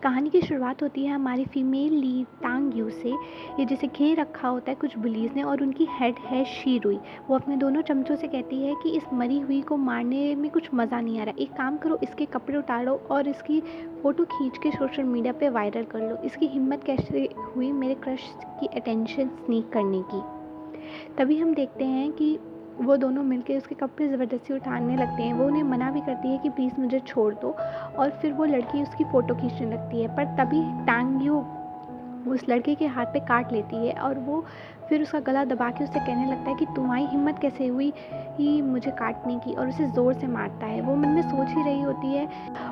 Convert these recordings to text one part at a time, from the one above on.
कहानी की शुरुआत होती है हमारी फीमेल लीड तांग यू से। ये जिसे घेर रखा होता है कुछ बुलीज ने, और उनकी हेड है शीरुई। वो अपने दोनों चमचों से कहती है कि इस मरी हुई को मारने में कुछ मज़ा नहीं आ रहा, एक काम करो, इसके कपड़े उतारो और इसकी फ़ोटो खींच के सोशल मीडिया पे वायरल कर लो। इसकी हिम्मत कैसे हुई मेरे क्रश की अटेंशन स्नीक करने की। तभी हम देखते हैं कि वो दोनों मिलके उसके कपड़े ज़बरदस्ती उठाने लगते हैं। वो उन्हें मना भी करती है कि प्लीज़ मुझे छोड़ दो, और फिर वो लड़की उसकी फ़ोटो खींचने लगती है। पर तभी टांग यू उस लड़के के हाथ पे काट लेती है, और वो फिर उसका गला दबा के उससे कहने लगता है कि तुम्हारी हिम्मत कैसे हुई ही मुझे काटने की, और उसे ज़ोर से मारता है। वो मन में सोच ही रही होती है,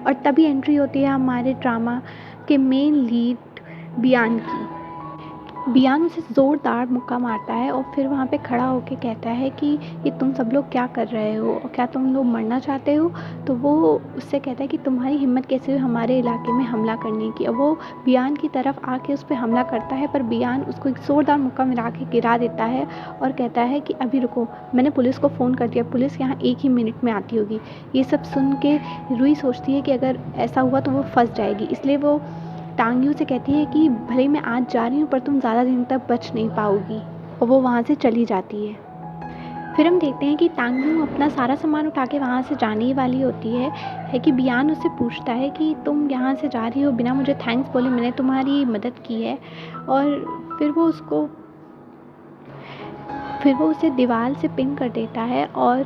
और तभी एंट्री होती है हमारे ड्रामा के मेन लीड बियान की। बियान उसे ज़ोरदार मुक्का मारता है और फिर वहाँ पे खड़ा होके कहता है कि ये तुम सब लोग क्या कर रहे हो, और क्या तुम लोग मरना चाहते हो। तो वो उससे कहता है कि तुम्हारी हिम्मत कैसे हुई हमारे इलाके में हमला करने की, और वो बियान की तरफ आके उस पर हमला करता है। पर बियान उसको एक ज़ोरदार मुक्का मार के गिरा देता है और कहता है कि अभी रुको, मैंने पुलिस को फ़ोन कर दिया, पुलिस यहाँ 1 ही मिनट में आती होगी। ये सब सुन के रुई सोचती है कि अगर ऐसा हुआ तो वो फंस जाएगी, इसलिए वो टांग यू से कहती है कि भले मैं आज जा रही हूँ पर तुम ज़्यादा दिन तक बच नहीं पाओगी, और वो वहाँ से चली जाती है। फिर हम देखते हैं कि टांग यू अपना सारा सामान उठा के वहाँ से जाने ही वाली होती है कि बियान उससे पूछता है कि तुम यहाँ से जा रही हो बिना मुझे थैंक्स बोले, मैंने तुम्हारी मदद की है। और फिर वो उसे दीवार से पिन कर देता है, और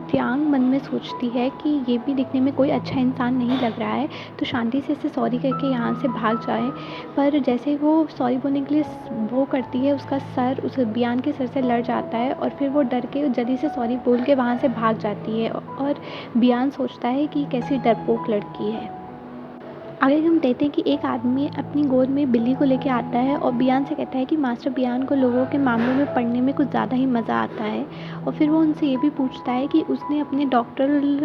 त्यांग मन में सोचती है कि ये भी दिखने में कोई अच्छा इंसान नहीं लग रहा है, तो शांति से इसे सॉरी करके यहाँ से भाग जाए। पर जैसे वो सॉरी बोलने के लिए वो करती है, उसका सर उस बियान के सर से लड़ जाता है, और फिर वो डर के जल्दी से सॉरी बोल के वहाँ से भाग जाती है। और बियान सोचता है कि कैसी डरपोक लड़की है। आगे हम देखते हैं कि एक आदमी अपनी गोद में बिल्ली को लेके आता है और बियान से कहता है कि मास्टर बियान को लोगों के मामलों में पढ़ने में कुछ ज़्यादा ही मज़ा आता है। और फिर वो उनसे ये भी पूछता है कि उसने अपने डॉक्टरल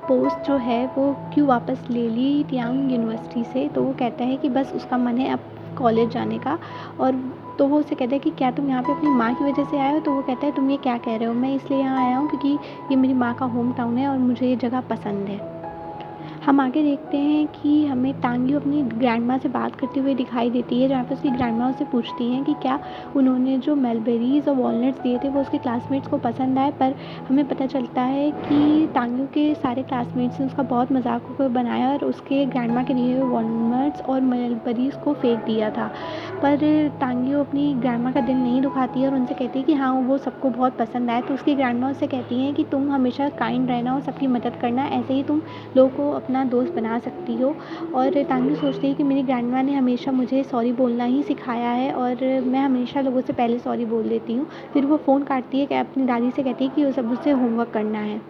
पोस्ट जो है वो क्यों वापस ले ली तियांग यूनिवर्सिटी से। तो वो कहता है कि बस उसका मन है अब कॉलेज जाने का। और तो वो उसे कहता है कि क्या तुम यहाँ पे अपनी माँ की वजह से आए हो। तो वो कहता है तुम ये क्या कह रहे हो, मैं इसलिए यहाँ आया हूँ क्योंकि ये मेरी माँ का होम टाउन है और मुझे ये जगह पसंद है। हम आगे देखते हैं कि हमें टांग यू अपनी ग्रैंड माँ से बात करते हुए दिखाई देती है, जहाँ पे उसकी ग्रैंड माँ उससे पूछती हैं कि क्या उन्होंने जो मेलबेरीज़ और वॉलनट्स दिए थे वो उसके क्लासमेट्स को पसंद आए। पर हमें पता चलता है कि टांग यू के सारे क्लासमेट्स ने उसका बहुत मजाक बनाया और उसके ग्रैंड माँ के दिए हुए वॉलनट्स और मेलबेरीज़ को फेंक दिया था। पर टांग यू अपनी ग्रैंड माँ का दिल नहीं दुखाती है और उनसे कहती है कि हाँ वो सबको बहुत पसंद आए। तो उसकी ग्रैंड माँ उससे कहती हैं कि तुम हमेशा काइंड रहना और सबकी मदद करना, ऐसे ही तुम लोगों को अपना दोस्त बना सकती हो। और टांगी सोचती है कि मेरी ग्रैंडमा ने हमेशा मुझे सॉरी बोलना ही सिखाया है और मैं हमेशा लोगों से पहले सॉरी बोल देती हूँ। फिर वो फ़ोन काटती है कि अपनी दादी से कहती है कि वो सब उससे होमवर्क करना है।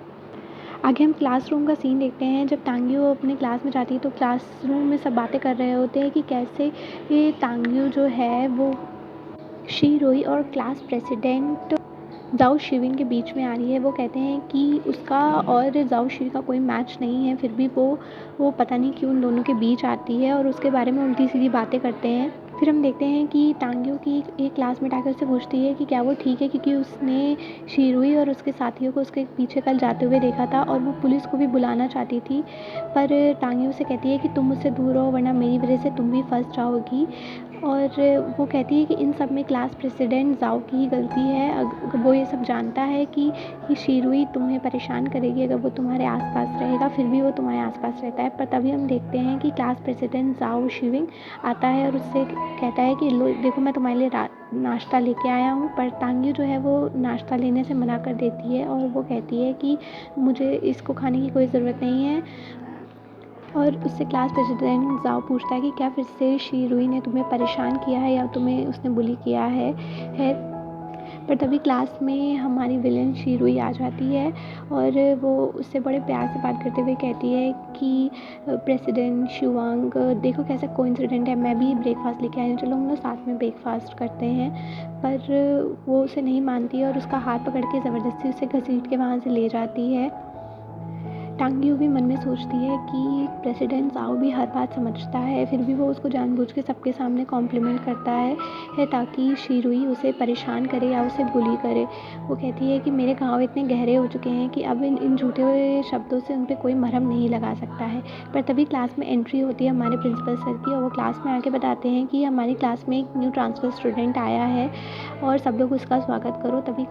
आगे हम क्लासरूम का सीन देखते हैं। जब तांग्यू अपने क्लास में जाती है तो क्लासरूम में सब बातें कर रहे होते हैं कि कैसे ये तांग्यू जो है वो शीरोई और क्लास प्रेसिडेंट ज़ाओ शिविन के बीच में आ रही है। वो कहते हैं कि उसका और ज़ाओ शि का कोई मैच नहीं है, फिर भी वो पता नहीं क्यों उन दोनों के बीच आती है और उसके बारे में उल्टी सीधी बातें करते हैं। फिर हम देखते हैं कि तांग्यू की एक क्लासमेट आकर उससे पूछती है कि क्या वो ठीक है, क्योंकि उसने शीरुई और उसके साथियों को उसके पीछे कल जाते हुए देखा था और वो पुलिस को भी बुलाना चाहती थी। पर तांग्यू से कहती है कि तुम मुझसे दूर रहो वरना मेरी वजह से तुम भी फंस जाओगी। और वो कहती है कि इन सब में क्लास प्रेसिडेंट ज़ाओ की ही गलती है। वो ये सब जानता है कि शीरुई तुम्हें परेशान करेगी अगर वो तुम्हारे आसपास रहेगा, फिर भी वो तुम्हारे आसपास रहता है। पर तभी हम देखते हैं कि क्लास प्रेसिडेंट ज़ाओ शिविंग आता है और उससे कहता है कि लो देखो मैं तुम्हारे लिए नाश्ता लेके आया हूँ। पर तांग्यू जो है वो नाश्ता लेने से मना कर देती है और वो कहती है कि मुझे इसको खाने की कोई ज़रूरत नहीं है। और उससे क्लास प्रेसिडेंट ज़ाओ पूछता है कि क्या फिर से शीरुई ने तुम्हें परेशान किया है या तुम्हें उसने बुली किया है। पर तभी क्लास में हमारी विलेन शीरुई आ जाती है और वो उससे बड़े प्यार से बात करते हुए कहती है कि प्रेसिडेंट शिवांग देखो कैसा कोइंसिडेंट है, मैं भी ब्रेकफास्ट लेके आई हूँ, चलो हम लोग साथ में ब्रेकफास्ट करते हैं। पर वो उसे नहीं मानती है और उसका हाथ पकड़ के ज़बरदस्ती उसे घसीट के वहाँ से ले जाती है। टांगियो भी मन में सोचती है कि प्रेसिडेंट ज़ाओ भी हर बात समझता है, फिर भी वो उसको जानबूझ के सबके सामने कॉम्प्लीमेंट करता है ताकि शिरुई उसे परेशान करे या उसे बुली करे। वो कहती है कि मेरे घाव इतने गहरे हो चुके हैं कि अब इन झूठे हुए शब्दों से उन पे कोई मरहम नहीं लगा सकता है। पर तभी क्लास में एंट्री होती है हमारे प्रिंसिपल सर की, और वो क्लास में आके बताते हैं कि हमारी क्लास में एक न्यू ट्रांसफ़र स्टूडेंट आया है और सब लोग उसका स्वागत करो। तभी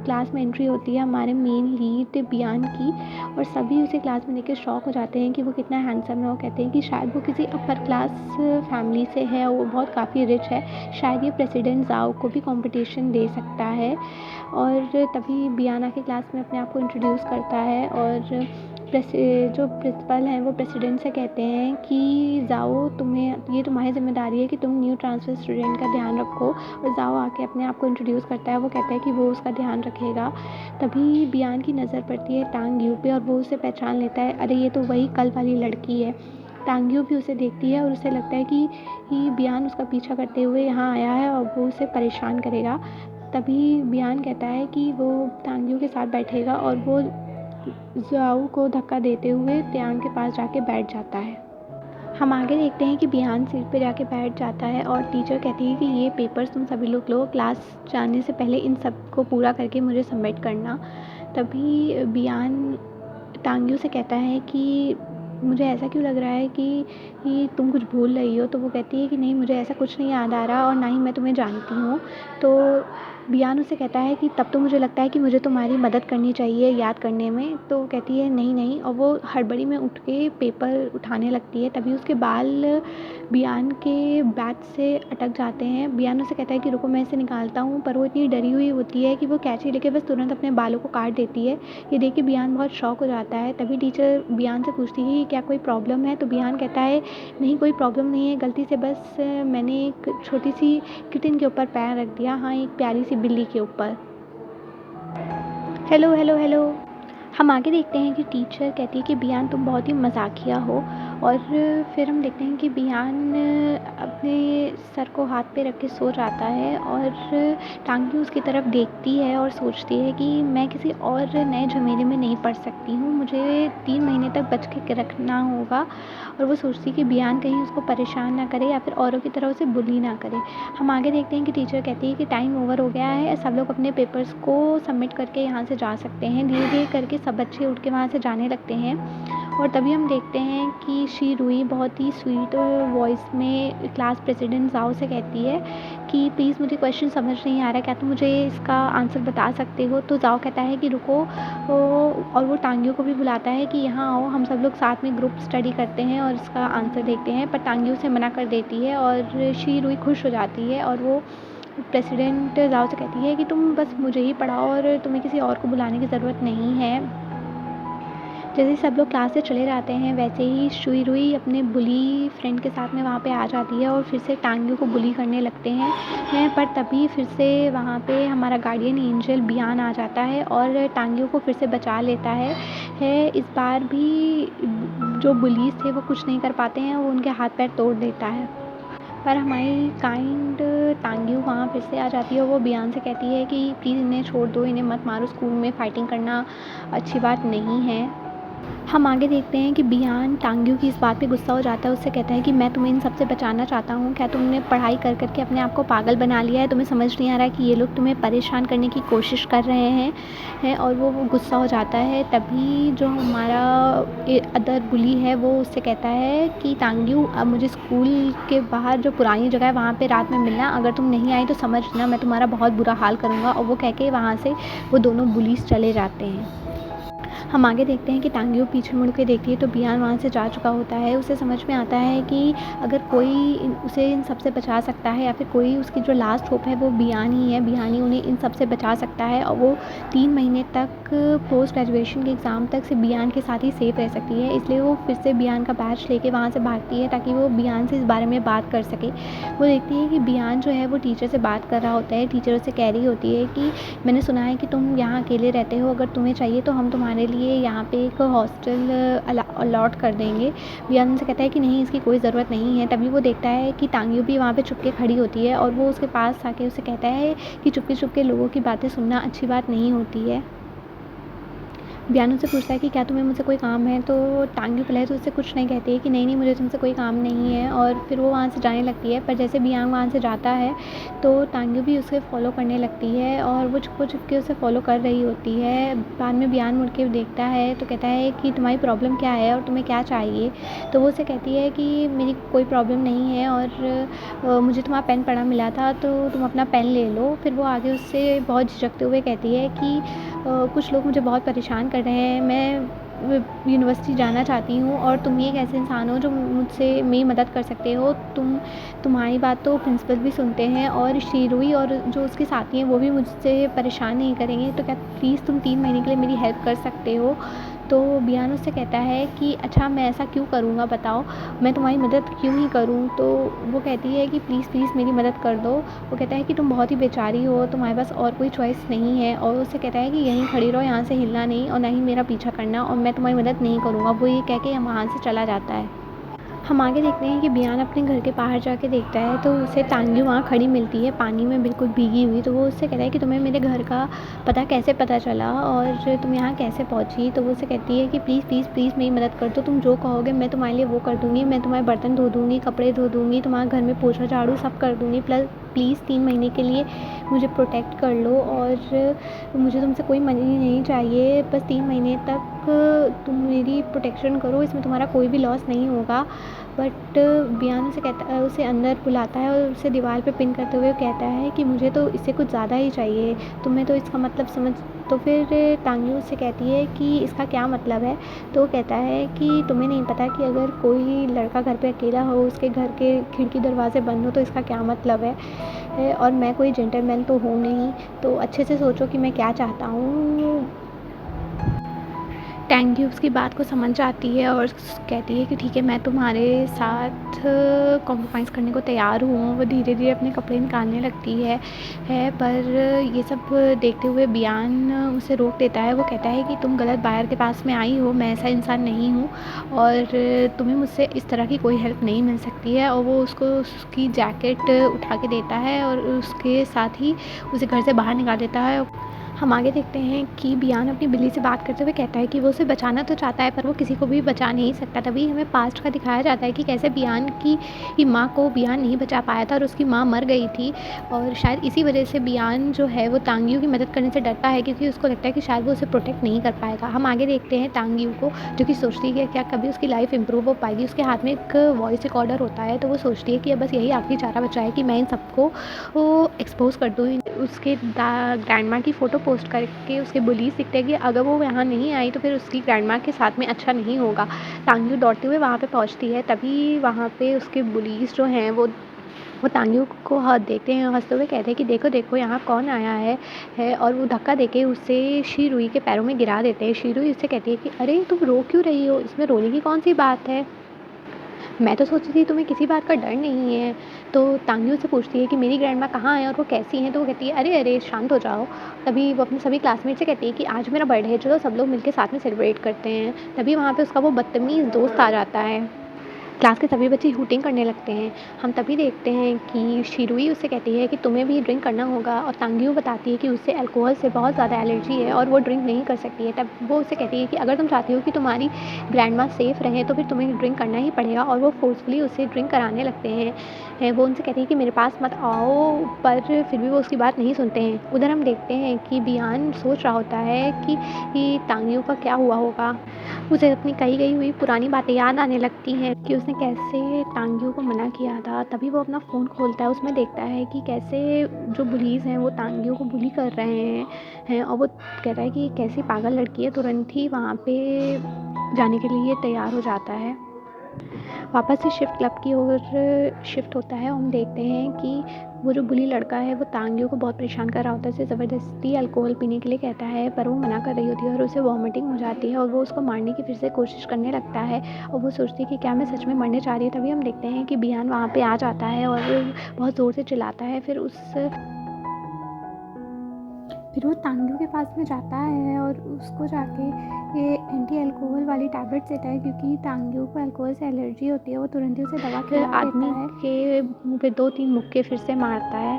क्लास में एंट्री होती है हमारे मेन लीड बियान की, और सभी उसे क्लास में देख के शॉक हो जाते हैं कि वो कितना हैंडसम है। वो कहते हैं कि शायद वो किसी अपर क्लास फैमिली से है और वो बहुत काफ़ी रिच है, शायद ये प्रेसिडेंट ज़ाओ को भी कंपटीशन दे सकता है। और तभी बियान आके क्लास में अपने आप को इंट्रोड्यूस करता है, और जो प्रिंसिपल हैं वो प्रेसिडेंट से कहते हैं कि ज़ाओ तुम्हें, ये तुम्हारी ज़िम्मेदारी है कि तुम न्यू ट्रांसफ़र स्टूडेंट का ध्यान रखो। और ज़ाओ आके अपने आप को इंट्रोड्यूस करता है, वो कहता है कि वो उसका ध्यान रखेगा। तभी बियान की नज़र पड़ती है टांग यू पे, और वो उसे पहचान लेता है, अरे ये तो वही कल वाली लड़की है। टांग यू भी उसे देखती है और उसे लगता है कि बियान उसका पीछा करते हुए यहाँ आया है और वो उसे परेशान करेगा। तभी बियान कहता है कि वो टांग यू के साथ बैठेगा, और वो ज़ाओ को धक्का देते हुए त्यांग के पास जाके बैठ जाता है। हम आगे देखते हैं कि बियान सीट पे जाके बैठ जाता है और टीचर कहती है कि ये पेपर्स तुम सभी लोग लो, क्लास जाने से पहले इन सब को पूरा करके मुझे सबमिट करना। तभी बियान टांगियों से कहता है कि मुझे ऐसा क्यों लग रहा है कि तुम कुछ भूल रही हो। तो वो कहती है कि नहीं, मुझे ऐसा कुछ नहीं याद आ रहा और ना ही मैं तुम्हें जानती हूँ। तो बियान उससे कहता है कि तब तो मुझे लगता है कि मुझे तुम्हारी मदद करनी चाहिए याद करने में। तो वो कहती है नहीं नहीं, और वो हड़बड़ी में उठ के पेपर उठाने लगती है। तभी उसके बाल बियान के बैग से अटक जाते हैं। बियान उससे कहता है कि रुको मैं इसे निकालता हूँ, पर वो इतनी डरी हुई होती है कि वो कैंची लेके बस तुरंत अपने बालों को काट देती है। ये देख के बियान बहुत शॉक हो जाता है। तभी टीचर बियान से पूछती है कि क्या कोई प्रॉब्लम है। तो बियान कहता है नहीं, कोई प्रॉब्लम नहीं है, गलती से बस मैंने एक छोटी सी किटन के ऊपर पैर रख दिया, हाँ एक प्यारी सी बिल्ली के ऊपर। Hello hello hello. हम आगे देखते हैं कि टीचर कहती है कि बियान तुम बहुत ही मजाकिया हो, और फिर हम देखते हैं कि बियान अपने सर को हाथ पे रख के सो जाता है, और टांगी उसकी तरफ देखती है और सोचती है कि मैं किसी और नए झमेले में नहीं पड़ सकती हूँ, मुझे 3 महीने तक बच के रखना होगा। और वो सोचती है कि बियान कहीं उसको परेशान ना करे या फिर औरों की तरह उसे बुली ना करे। हम आगे देखते हैं कि टीचर कहती है कि टाइम ओवर हो गया है, सब लोग अपने पेपर्स को सबमिट करके यहाँ से जा सकते हैं। धीरे धीरे करके सब बच्चे उठ के वहाँ से जाने लगते हैं, और तभी हम देखते हैं कि शिरुई बहुत ही स्वीट वॉइस में क्लास प्रेसिडेंट ज़ाओ से कहती है कि प्लीज़ मुझे क्वेश्चन समझ नहीं आ रहा, क्या तुम मुझे इसका आंसर बता सकते हो। तो ज़ाओ कहता है कि रुको, और वो टांगियों को भी बुलाता है कि यहाँ आओ, हम सब लोग साथ में ग्रुप स्टडी करते हैं और इसका आंसर देखते हैं। पर टांगियों से मना कर देती है, और शिरुई खुश हो जाती है, और वो प्रेसिडेंट ज़ाओ से कहती है कि तुम बस मुझे ही पढ़ाओ और तुम्हें किसी और को बुलाने की ज़रूरत नहीं है। जैसे ही सब लोग क्लास से चले जाते हैं, वैसे ही शिरुई अपने बुली फ्रेंड के साथ में वहाँ पे आ जाती है और फिर से टांगियों को बुली करने लगते हैं। पर तभी फिर से वहाँ पे हमारा गार्डियन एंजल बियान आ जाता है और टांगियों को फिर से बचा लेता है। इस बार भी जो बुलीज़ थे वो कुछ नहीं कर पाते हैं, वो उनके हाथ पैर तोड़ देता है। पर हमारी काइंड टांगियों वहाँ फिर से आ जाती है, और वो बियान से कहती है कि प्लीज़ इन्हें छोड़ दो, इन्हें मत मारो, स्कूल में फ़ाइटिंग करना अच्छी बात नहीं है। हम आगे देखते हैं कि बियान टांगियों की इस बात पे गुस्सा हो जाता है, उससे कहता है कि मैं तुम्हें इन सब से बचाना चाहता हूँ, क्या तुमने पढ़ाई कर कर के अपने आप को पागल बना लिया है, तुम्हें समझ नहीं आ रहा है कि ये लोग तुम्हें परेशान करने की कोशिश कर रहे हैं। और वो गुस्सा हो जाता है। तभी जो हमारा अदर बुली है वो उससे कहता है कि टांगियों, अब मुझे स्कूल के बाहर जो पुरानी जगह है वहाँ पे रात में मिलना, अगर तुम नहीं आई तो समझना मैं तुम्हारा बहुत बुरा हाल करूँगा। और वो कह के वहाँ से वो दोनों बुलीज़ चले जाते हैं। हम आगे देखते हैं कि टांगियों पीछे मुड़ के देखती है तो बियान वहाँ से जा चुका होता है। उसे समझ में आता है कि अगर कोई उसे इन सब से बचा सकता है या फिर कोई उसकी जो लास्ट होप है वो बियान ही है, बियान ही उन्हें इन सब से बचा सकता है। और वो 3 महीने तक पोस्ट ग्रेजुएशन के एग्ज़ाम तक से बियान के साथ ही सेफ रह सकती है। इसलिए वो फिर से बियान का बैच लेके वहाँ से भागती है ताकि वो बियान से इस बारे में बात कर सके। वो देखती है कि बियान जो है वो टीचर से बात कर रहा होता है। टीचर उससे कह रही होती है कि मैंने सुना है कि तुम यहाँ अकेले रहते हो, अगर तुम्हें चाहिए तो हम तुम्हारे लिए यहाँ पे एक हॉस्टल अलॉट कर देंगे। बियान उनसे कहता है कि नहीं, इसकी कोई ज़रूरत नहीं है। तभी वो देखता है कि टांगियों भी वहाँ पे छुप के खड़ी होती है, और वो उसके पास आके उसे कहता है कि चुपके चुपके लोगों की बातें सुनना अच्छी बात नहीं होती है। बियान उससे पूछता है कि क्या तुम्हें मुझसे कोई काम है? तो टांग्यू पहले तो उससे कुछ नहीं कहती है कि नहीं मुझे तुमसे कोई काम नहीं है, और फिर वो वहाँ से जाने लगती है। पर जैसे बियांग वहाँ से जाता है तो टांग्यू भी उसे फॉलो करने लगती है, और वो छुप छुप के उसे फॉलो कर रही होती है। बाद में बियान मुड़ के देखता है तो कहता है कि तुम्हारी प्रॉब्लम क्या है और तुम्हें क्या चाहिए? तो वो उसे कहती है कि मेरी कोई प्रॉब्लम नहीं है, और मुझे तुम्हारा पेन पड़ा मिला था तो तुम अपना पेन ले लो। फिर वो आगे उससे बहुत झिझकते हुए कहती है कि कुछ लोग मुझे बहुत परेशान कर रहे हैं, मैं यूनिवर्सिटी जाना चाहती हूँ, और तुम ही एक ऐसे इंसान हो जो मुझसे मेरी मदद कर सकते हो। तुम्हारी बात तो प्रिंसिपल भी सुनते हैं, और शिरुई और जो उसके साथी हैं वो भी मुझसे परेशान नहीं करेंगे, तो क्या प्लीज़ तुम 3 महीने के लिए मेरी हेल्प कर सकते हो? तो बियान उससे कहता है कि अच्छा मैं ऐसा क्यों करूँगा बताओ, मैं तुम्हारी मदद क्यों ही करूँ? तो वो कहती है कि प्लीज़ प्लीज़ मेरी मदद कर दो। वो कहता है कि तुम बहुत ही बेचारी हो, तुम्हारे पास और कोई चॉइस नहीं है, और उससे कहता है कि यहीं खड़ी रहो, यहाँ से हिलना नहीं और ना ही मेरा पीछा करना, और मैं तुम्हारी मदद नहीं करूँगा। वो ये कह के वहाँ से चला जाता है। हम आगे देखते हैं कि बियान अपने घर के बाहर जाके देखता है तो उसे टांग्यू वहाँ खड़ी मिलती है पानी में बिल्कुल भीगी हुई। तो वो उससे कहता है कि तुम्हें मेरे घर का पता कैसे पता चला और तुम यहाँ कैसे पहुँची? तो वो उससे कहती है कि प्लीज़ प्लीज़ प्लीज़ मेरी मदद कर दो, तुम जो कहोगे मैं तुम्हारे लिए वो कर दूँगी, मैं तुम्हारे बर्तन धो दूँगी, कपड़े धो दूँगी, तुम्हारे घर में पोछा झाड़ू सब कर दूँगी, प्लस प्लीज़ 3 महीने के लिए मुझे प्रोटेक्ट कर लो, और मुझे तुमसे कोई मनी नहीं चाहिए, बस 3 महीने तक तुम मेरी प्रोटेक्शन करो, इसमें तुम्हारा कोई भी लॉस नहीं होगा। बट बियान उसे कहता उसे अंदर बुलाता है और उसे दीवार पे पिन करते हुए कहता है कि मुझे तो इससे कुछ ज़्यादा ही चाहिए, तुम्हें तो इसका मतलब समझ। तो फिर टांग्यू उससे कहती है कि इसका क्या मतलब है? तो वो कहता है कि तुम्हें नहीं पता कि अगर कोई लड़का घर पे अकेला हो, उसके घर के खिड़की दरवाजे बंद हो तो इसका क्या मतलब और मैं कोई जेंटलमैन तो हूँ नहीं, तो अच्छे से सोचो कि मैं क्या चाहता हूँ। टैंगी उसकी बात को समझ जाती है और कहती है कि ठीक है मैं तुम्हारे साथ कॉम्प्रोमाइज़ करने को तैयार हूँ। वो धीरे धीरे अपने कपड़े निकालने लगती है पर ये सब देखते हुए बियान उसे रोक देता है। वो कहता है कि तुम गलत बायर के पास में आई हो, मैं ऐसा इंसान नहीं हूँ और तुम्हें मुझसे इस तरह की कोई हेल्प नहीं मिल सकती है। और वो उसको उसकी जैकेट उठा के देता है और उसके साथ ही उसे घर से बाहर निकाल देता है। हम आगे देखते हैं कि बियान अपनी बिल्ली से बात करते हुए कहता है कि वो उसे बचाना तो चाहता है पर वो किसी को भी बचा नहीं सकता। तभी हमें पास्ट का दिखाया जाता है कि कैसे बियान की माँ को बियान नहीं बचा पाया था और उसकी माँ मर गई थी, और शायद इसी वजह से बियान जो है वो टांग्यू की मदद करने से डरता है क्योंकि उसको लगता है कि शायद वो उसे प्रोटेक्ट नहीं कर पाएगा। हम आगे देखते हैं टांग्यू को जो कि सोचती है कि क्या कभी उसकी लाइफ इंप्रूव हो पाएगी। उसके हाथ में एक वॉइस रिकॉर्डर होता है तो वो सोचती है कि अब बस यही आखिरी चारा बचा है कि मैं इन सबको एक्सपोज कर दूँ। उसके ग्रैंडमा की फ़ोटो पोस्ट करके उसके बुलीज़ दिखते हैं कि अगर वो यहाँ नहीं आई तो फिर उसकी ग्रैंडमा के साथ में अच्छा नहीं होगा। टांग्यू दौड़ते हुए वहाँ पे पहुँचती है, तभी वहाँ पे उसके बुलीज़ जो हैं वो टांग्यू को देखते हैं, हँसते हुए कहते हैं कि देखो देखो यहाँ कौन आया है और वो धक्का देके उसे शिरुई के पैरों में गिरा देते हैं। शिरुई उससे कहती है कि अरे तुम रो क्यों रही हो, इसमें रोने की कौन सी बात है, मैं तो सोची थी तुम्हें किसी बात का डर नहीं है। तो टांग्यू से पूछती है कि मेरी ग्रैंडमा कहाँ है और वो कैसी हैं? तो वो कहती है अरे अरे शांत हो जाओ। तभी वो अपने सभी क्लासमेट से कहती है कि आज मेरा बर्थडे है, चलो सब लोग मिलके साथ में सेलिब्रेट करते हैं। तभी वहाँ पे उसका वो बदतमीज़ दोस्त आ जाता है। क्लास के सभी बच्चे हूटिंग करने लगते हैं। हम तभी देखते हैं कि शिरुई उससे कहती है कि तुम्हें भी ड्रिंक करना होगा, और टांग्यू बताती है कि उसे अल्कोहल से बहुत ज़्यादा एलर्जी है और वो ड्रिंक नहीं कर सकती है। तब वो उससे कहती है कि अगर तुम चाहती हो कि तुम्हारी ग्रैंडमा सेफ़ रहें तो फिर तुम्हें ड्रिंक करना ही पड़ेगा, और वो फ़ोर्सफुली उसे ड्रिंक कराने लगते हैं। वो उनसे कहती है कि मेरे पास मत आओ, पर फिर भी वो उसकी बात नहीं सुनते हैं। उधर हम देखते हैं कि बियान सोच रहा होता है कि टांग्यू का क्या हुआ होगा। उसे अपनी कही गई हुई पुरानी बातें याद आने लगती हैं कि उसने कैसे टांग्यू को मना किया था। तभी वो अपना फ़ोन खोलता है, उसमें देखता है कि कैसे जो बुलीज़ हैं वो टांग्यू को बुली कर रहे हैं और वो कहता है कि कैसी पागल लड़की है। तुरंत ही वहाँ पे जाने के लिए तैयार हो जाता है। वापस से शिफ्ट क्लब की ओर शिफ्ट होता है और हम देखते हैं कि वो जो बुली लड़का है वो टांग्यू को बहुत परेशान कर रहा होता है। उसे ज़बरदस्ती अल्कोहल पीने के लिए कहता है पर वो मना कर रही होती है और उसे वॉमिटिंग हो जाती है और वो उसको मारने की फिर से कोशिश करने लगता है और वो सोचती है कि क्या मैं सच में मरने जा रही हूँ। तभी हम देखते हैं कि बियान वहाँ पे आ जाता है और बहुत ज़ोर से चिल्लाता है। फिर वो टांग्यू के पास में जाता है और उसको जाके ये एंटी अल्कोहल वाली टैबलेट्स देता है क्योंकि टांग्यू को अल्कोहल से एलर्जी होती है। वो तुरंत ही उसे दवा खिला देता है। आदमी के मुँह पे 2-3 मुक्के फिर से मारता है।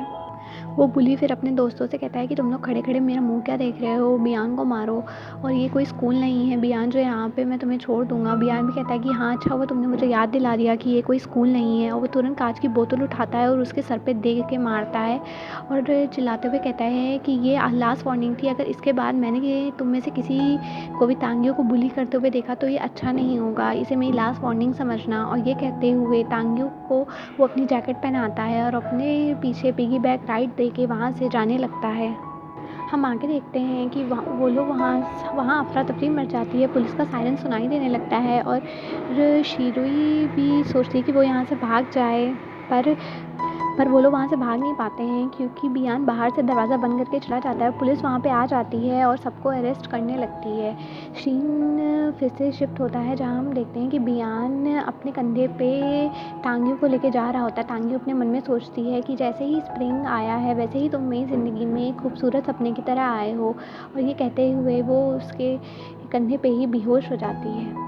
वो बुली फिर अपने दोस्तों से कहता है कि तुम लोग खड़े-खड़े मेरा मुँह क्या देख रहे हो? बियान को मारो और ये कोई स्कूल नहीं है बियान जो यहाँ पे मैं तुम्हें छोड़ दूँगा। बियान भी कहता है कि हाँ, अच्छा हुआ तुमने मुझे याद दिला दिया कि ये कोई स्कूल नहीं है और वो तुरंत काँच की बोतल उठाता है और उसके सर पे दे के मारता है और चिल्लाते हुए कहता है कि ये लास्ट वार्निंग थी, अगर इसके बाद मैंने ये तुम में से किसी को भी तांगियों को बुली करते हुए देखा तो ये अच्छा नहीं होगा। इसे मेरी लास्ट वार्निंग समझना। और ये कहते हुए तांगियों को वो अपनी जैकेट पहनाता है और अपने पीछे पिगी बैंक राइड दे के वहाँ से जाने लगता है। हम आगे देखते हैं कि वो लोग वहाँ अफरा-तफरी मच जाती है, पुलिस का सायरन सुनाई देने लगता है और शिरुई भी सोचती है कि वो यहाँ से भाग जाए पर वो लोग वहाँ से भाग नहीं पाते हैं क्योंकि बियान बाहर से दरवाज़ा बंद करके चला जाता है। पुलिस वहाँ पे आ जाती है और सबको अरेस्ट करने लगती है। सीन फिर से शिफ्ट होता है जहाँ हम देखते हैं कि बियान अपने कंधे पे टांगियों को लेके जा रहा होता है। टांगियों अपने मन में सोचती है कि जैसे ही स्प्रिंग आया है वैसे ही तुम मेरी ज़िंदगी में एक खूबसूरत सपने की तरह आए हो। और ये कहते हुए वो उसके कंधे पे ही बेहोश हो जाती है।